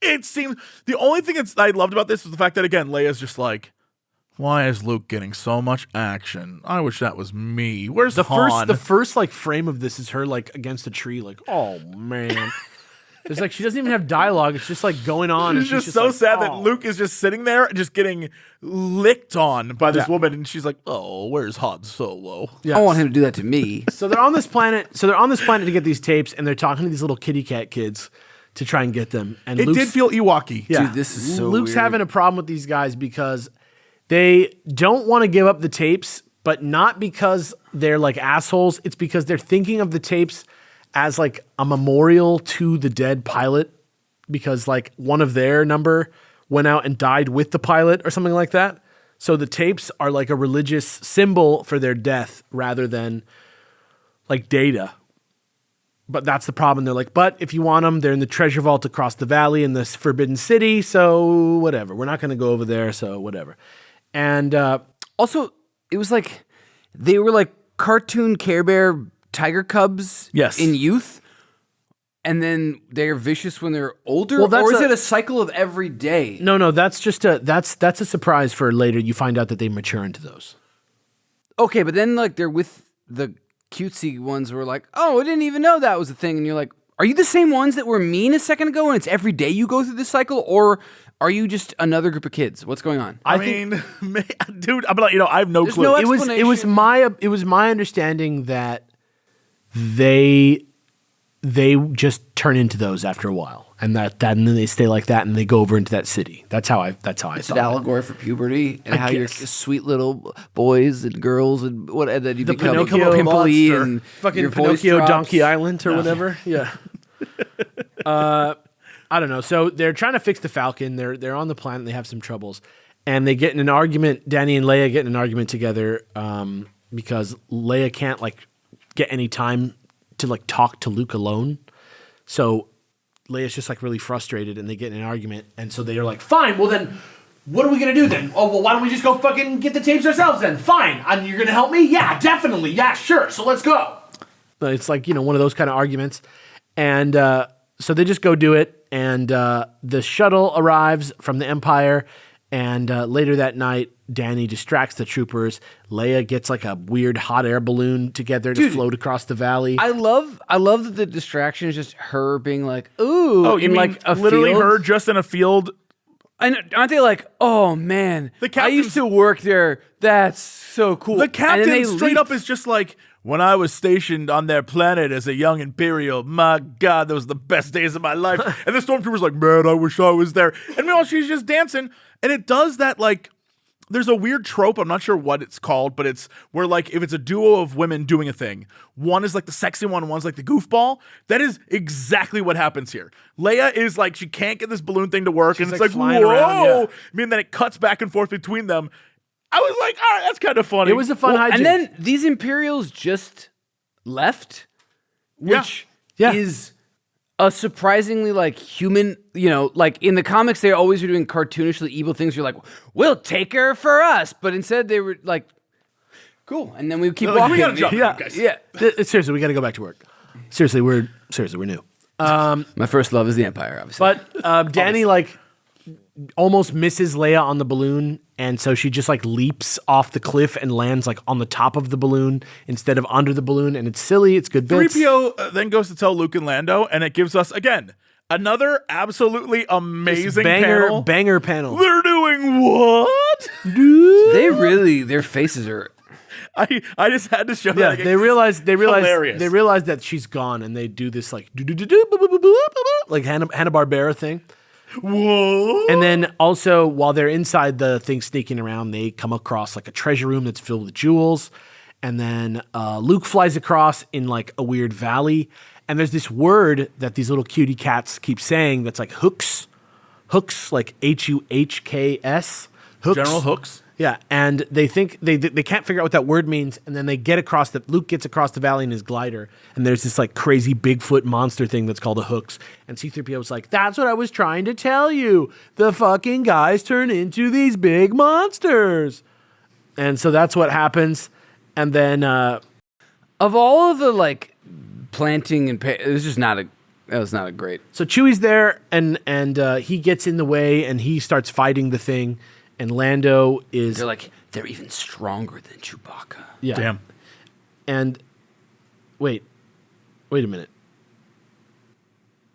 it seems. The only thing I loved about this was the fact that, again, Leia's just like, why is Luke getting so much action? I wish that was me. Where's Han? The first like frame of this is her like against a tree, like, oh man. It's like she doesn't even have dialogue. It's just like going on. It's and just so like, sad oh. that Luke is just sitting there, just getting licked on by this woman, and she's like, "Oh, where's Han Solo?" Yes. I want him to do that to me. So they're on this planet. To get these tapes, and they're talking to these little kitty cat kids to try and get them. And It did feel Ewok-y. yeah, Dude, this is so Luke's weird. having a problem with these guys because they don't want to give up the tapes, but not because they're like assholes. It's because they're thinking of the tapes as like a memorial to the dead pilot, because like one of their number went out and died with the pilot or something like that. So the tapes are like a religious symbol for their death rather than like data. But that's the problem. They're like, but if you want them, they're in the treasure vault across the valley in this forbidden city. So whatever. We're not going to go over there. So whatever. And Also, it was like they were like cartoon Care Bear tiger cubs Yes. in youth, and then they're vicious when they're older. Well, that's or is a- it a cycle of every day? no, that's just that's a surprise for later. You find out that they mature into those. Okay, but then like they're with the cutesy ones who are like, oh, I didn't even know that was a thing. And you're like, are you the same ones that were mean a second ago and it's every day you go through this cycle? Or are you just another group of kids? What's going on? I mean, dude, I'm like, I have no There's clue. no It was my understanding that they just turn into those after a while, and and then they stay like that, and they go over into that city. That's how I It's thought. an allegory for puberty and how you're guess. sweet little boys and girls and what, and then you The become Pinocchio pimply monster. and Fucking your voice Pinocchio drops. Donkey Island or whatever. Yeah. I don't know. So they're trying to fix the Falcon. They're on the planet. And they have some troubles, and they get in an argument. Danny and Leia get in an argument together because Leia can't like get any time to like talk to Luke alone. So Leia's just like really frustrated, and they get in an argument. And so they're like, "Fine, well then, what are we gonna do then? Oh well, why don't we just go fucking get the tapes ourselves then? Fine, and you're gonna help me? Yeah, definitely. Yeah, sure. So let's go." It's like, you know, one of those kind of arguments, and so they just go do it. And the shuttle arrives from the Empire, and later that night, Danny distracts the troopers. Leia gets like a weird hot air balloon together to float across the valley. I love that the distraction is just her being like, ooh, Oh, you in mean like a literally field. her just in a field? And aren't they like, oh man, The I captain's- used to work there. That's so cool. The And then captain they straight leave. up is just like, when I was stationed on their planet as a young Imperial, my God, those were the best days of my life. And the stormtrooper's like, man, I wish I was there. And meanwhile, she's just dancing. And it does that, like, there's a weird trope, I'm not sure what it's called, but it's where, like, if it's a duo of women doing a thing, one is like the sexy one, one's like the goofball. That is exactly what happens here. Leia is like, she can't get this balloon thing to work, and it's like, whoa! Around, yeah. I mean, then it cuts back and forth between them. I was like, all right, that's kind of funny. It was a fun hijink. And then these Imperials just left, which is a surprisingly, like, human, you know, like in the comics, they always are doing cartoonishly evil things. You're like, we'll take her for us. But instead they were like, cool. And then we keep walking. We gotta jump, guys. Yeah. Seriously, we got to go back to work. Seriously, we're new. My first love is the Empire, obviously. But Danny, like, almost misses Leia on the balloon, and so she just like leaps off the cliff and lands like on the top of the balloon instead of under the balloon, and it's silly. It's good bits. 3PO then goes to tell Luke and Lando, and it gives us again another absolutely amazing banger panel. They're doing what? they really, their faces are. I just had to show Yeah, that. they realize Hilarious. they realize that she's gone, and they do this like like Hanna-Barbera thing. Whoa. And then also, while they're inside the thing sneaking around, they come across like a treasure room that's filled with jewels. And then Luke flies across in like a weird valley. And there's this word that these little cutie cats keep saying that's like hooks. Hooks, like Huhks. Hooks. General Hooks. Yeah, and they think they can't figure out what that word means, and then they get across Luke gets across the valley in his glider, and there's this like crazy Bigfoot monster thing that's called a hooks, and C-3PO was like, "That's what I was trying to tell you. The fucking guys turn into these big monsters," and so that's what happens, and then Of all of the like planting and it was just not a. That was not a great. So Chewie's there, and he gets in the way, and he starts fighting the thing. And Lando is... They're even stronger than Chewbacca. Yeah. Damn. And wait a minute.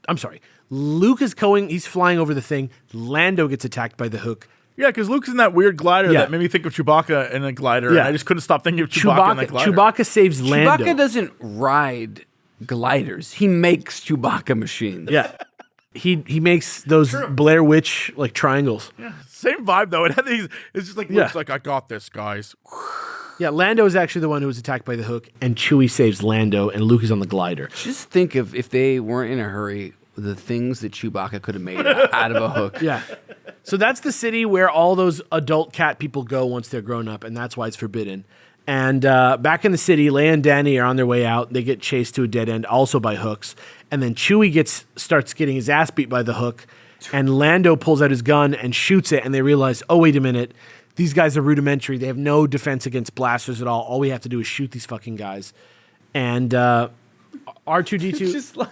I'm sorry. Luke is he's flying over the thing. Lando gets attacked by the hook. Yeah, because Luke's in that weird glider Yeah. that made me think of Chewbacca in a glider, and I just couldn't stop thinking of Chewbacca in that glider. Chewbacca saves Lando. Chewbacca doesn't ride gliders. He makes Chewbacca machines. Yeah. He makes those Blair Witch like triangles. Yeah, same vibe though. It had these. It's just like Luke's like, I got this, guys. Yeah, Lando is actually the one who was attacked by the hook, and Chewie saves Lando, and Luke is on the glider. Just think of if they weren't in a hurry, the things that Chewbacca could have made out of a hook. Yeah. So that's the city where all those adult cat people go once they're grown up, and that's why it's forbidden. And back in the city, Leia and Danny are on their way out. They get chased to a dead end, also by hooks. And then Chewie starts getting his ass beat by the hook, and Lando pulls out his gun and shoots it, and they realize, oh, wait a minute, these guys are rudimentary. They have no defense against blasters at all. All we have to do is shoot these fucking guys. And R2-D2... Just like...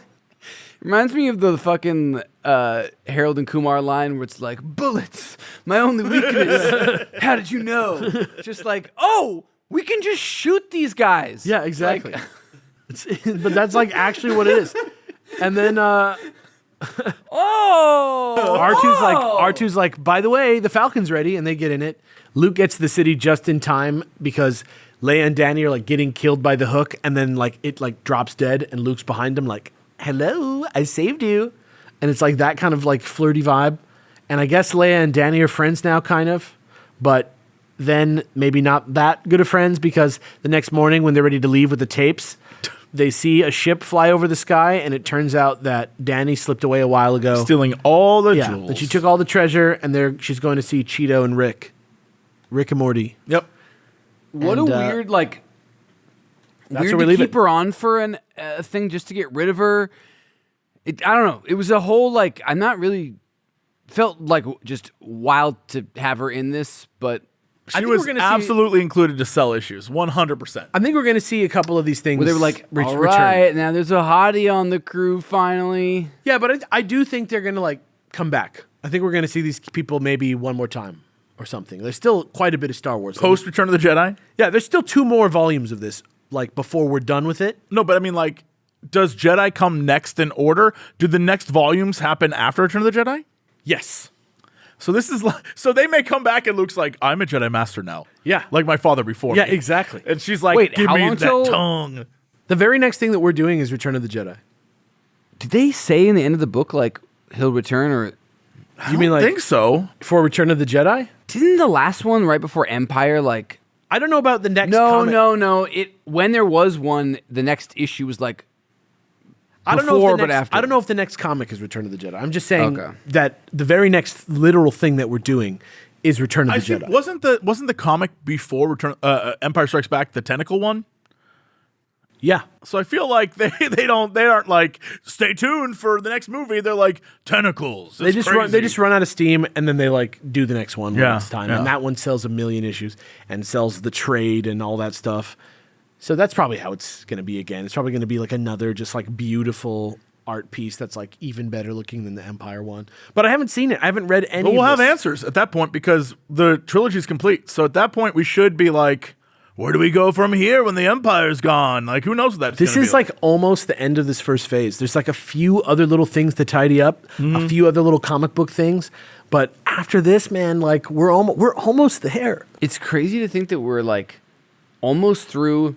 Reminds me of the fucking Harold and Kumar line where it's like, bullets, my only weakness. How did you know? Just like, oh, we can just shoot these guys. Yeah, exactly. Like, but that's like actually what it is. And then R2's like, by the way, the Falcon's ready, and they get in it. Luke gets to the city just in time because Leia and Danny are like getting killed by the hook, and then like it like drops dead, and Luke's behind him like, hello, I saved you. And it's like that kind of like flirty vibe. And I guess Leia and Danny are friends now, kind of, but then maybe not that good of friends, because the next morning when they're ready to leave with the tapes, they see a ship fly over the sky, and it turns out that Danny slipped away a while ago. Stealing all the jewels. That she took all the treasure, and she's going to see Cheeto and Rick and Morty. Yep. What And, a weird, like, that's weird where we to leave keep it. her on for a thing just to get rid of her. I don't know. It was a whole, like, I'm not really, felt like just wild to have her in this, but She was absolutely included to sell issues, 100%. I think we're going to see a couple of these things. where they were like, all right, now there's a hottie on the crew finally. Yeah, but I do think they're going to like come back. I think we're going to see these people maybe one more time or something. There's still quite a bit of Star Wars. Post Return of the Jedi? Yeah, there's still 2 more volumes of this, like before we're done with it. No, but I mean, like, does Jedi come next in order? Do the next volumes happen after Return of the Jedi? Yes. So this is like, so they may come back and Luke's like, I'm a Jedi Master now. Yeah. Like my father before Yeah, me. exactly. And she's like, Wait, give how me long that till- tongue. The very next thing that we're doing is Return of the Jedi. Did they say in the end of the book like he'll return, or You mean I like think so. for Return of the Jedi? didn't the last one right before Empire like? I don't know about the next No, comic. no. It when there was one, the next issue was like. I don't know Before, if the but next, after. I don't know if the next comic is Return of the Jedi. I'm just saying Okay. that the very next literal thing that we're doing is Return of I the think Jedi. wasn't the comic before Empire Strikes Back the tentacle one? Yeah. So I feel like they aren't like, stay tuned for the next movie. They're like, tentacles. They just run out of steam and then they like do the next one when Yeah, it's time. yeah. And that one sells 1 million issues and sells the trade and all that stuff. So that's probably how it's going to be again. It's probably going to be like another just like beautiful art piece that's like even better looking than the Empire one. But I haven't seen it. I haven't read any But we'll of have this. answers at that point because the trilogy is complete. So at that point, we should be like, where do we go from here when the Empire's gone? Like, who knows what that's This gonna is be like almost the end of this first phase. There's like a few other little things to tidy up, a few other little comic book things. But after this, man, like we're almost there. It's crazy to think that we're like almost through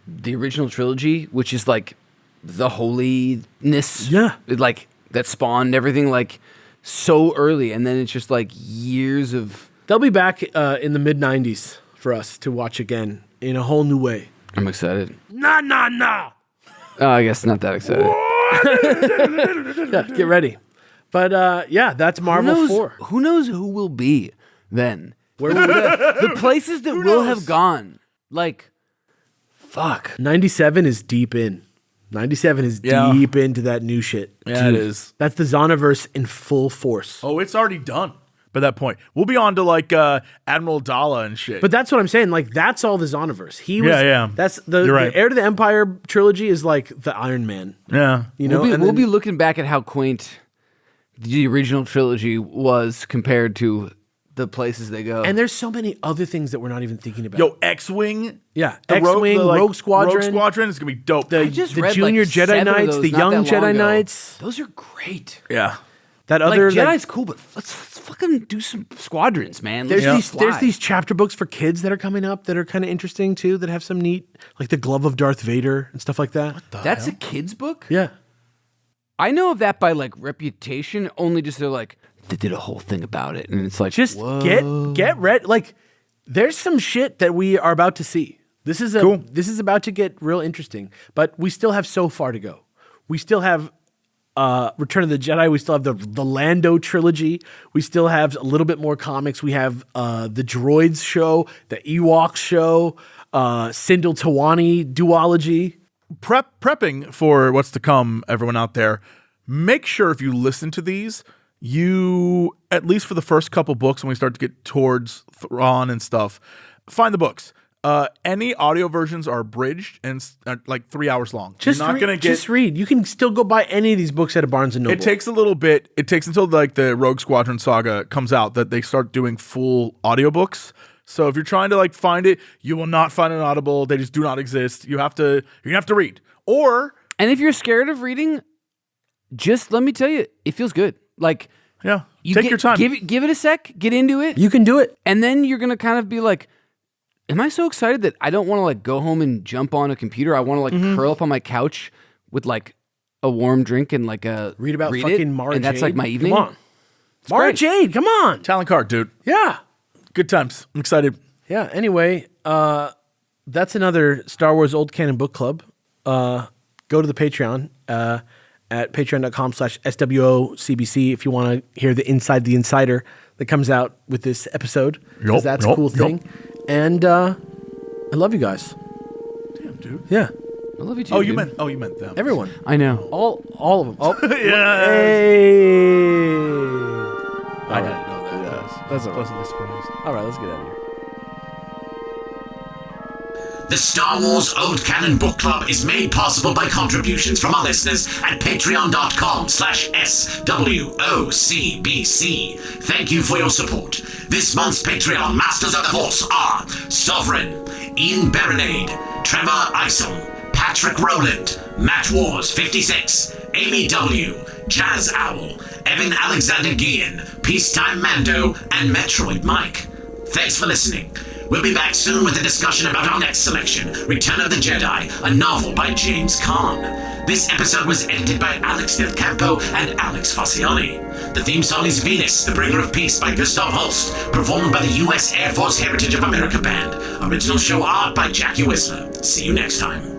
the original trilogy, which is like the holiness, like that spawned everything like so early, and then it's just like years of. They'll be back in the mid '90s for us to watch again in a whole new way. I'm excited. Nah. Oh, I guess not that excited. Yeah, get ready. But yeah, that's Marvel 4. Who knows who will be then? Where will the places that will have gone? Like, fuck. 97 is deep in. 97 is Yeah. deep into that new shit. Yeah, it is. That's the Zonoverse in full force. Oh, it's already done by that point. We'll be on to like Admiral Dala and shit. But that's what I'm saying. Like, that's all the Zonoverse. He was, Yeah. That's the You're right. Heir to the Empire trilogy is like the Iron Man. yeah. You know, We'll and be then- looking back at how quaint the original trilogy was compared to the places they go. and there's so many other things that we're not even thinking about. Yo, X-Wing. Yeah, The X-Wing, like, Rogue Squadron. Rogue Squadron is gonna be dope. the just the read, Junior like, Jedi 7 of Knights, those the not Young that long Jedi ago. Knights. Those are great. yeah. That Like other Jedi's cool, but let's fucking do some squadrons, man. There's Let's there's fly. these chapter books for kids that are coming up that are kind of interesting too. That have some neat, like the Glove of Darth Vader and stuff like that. That's a kid's book? Yeah, I know of that by like reputation, only just they're like, they did a whole thing about it. And it's like, just whoa. get ready. Like, there's some shit that we are about to see. This is Cool. This is about to get real interesting. But we still have so far to go. We still have Return of the Jedi. We still have the Lando trilogy. We still have a little bit more comics. We have the Droids show, the Ewoks show, Sindel Tawani duology. Prepping for what's to come, everyone out there, make sure if you listen to these, you, at least for the first couple books when we start to get towards Thrawn and stuff, find the books. Any audio versions are abridged and like 3 hours long. Just You're not gonna get. just read. You can still go buy any of these books at a Barnes and Noble. It takes a little bit. It takes until like the Rogue Squadron saga comes out that they start doing full audiobooks. So if you're trying to like find it, you will not find an Audible. They just do not exist. You're gonna have to read. Or And if you're scared of reading, just let me tell you, it feels good. Like, yeah, you take get- your time. Give it a sec, get into it. You can do it. And then you're going to kind of be like, am I so excited that I don't want to like go home and jump on a computer? I want to like curl up on my couch with like a warm drink and like Read about it, fucking Mara and that's like Jade. my evening. Come on. Mara great. Jade, come on. Talent card, dude. Yeah. Good times. I'm excited. Yeah. Anyway, that's another Star Wars Old Canon Book Club. Go to the Patreon at patreon.com/SWOCBC if you want to hear the Inside the Insider that comes out with this episode. 'Cause Yup, that's a yup, cool yup. thing. And I love you guys. Damn, dude. Yeah. I love you too. Oh, you dude. meant them. Everyone. I know. All of them. Oh, Yeah. hey. I didn't know that. That's all right. Pleasantly surprised. All right, let's get out of here. The Star Wars Old Canon Book Club is made possible by contributions from our listeners at patreon.com/SWOCBC. Thank you for your support. This month's Patreon Masters of the Force are Sovereign, Ian Baronade, Trevor Isom, Patrick Rowland, Matt Wars 56, Amy W, Jazz Owl, Evan Alexander Guillen, Peacetime Mando, and Metroid Mike. Thanks for listening. We'll be back soon with a discussion about our next selection, Return of the Jedi, a novel by James Caan. This episode was edited by Alex Del Campo and Alex Faciani. The theme song is Venus, the Bringer of Peace by Gustav Holst, performed by the U.S. Air Force Heritage of America Band. Original show art by Jackie Whistler. See you next time.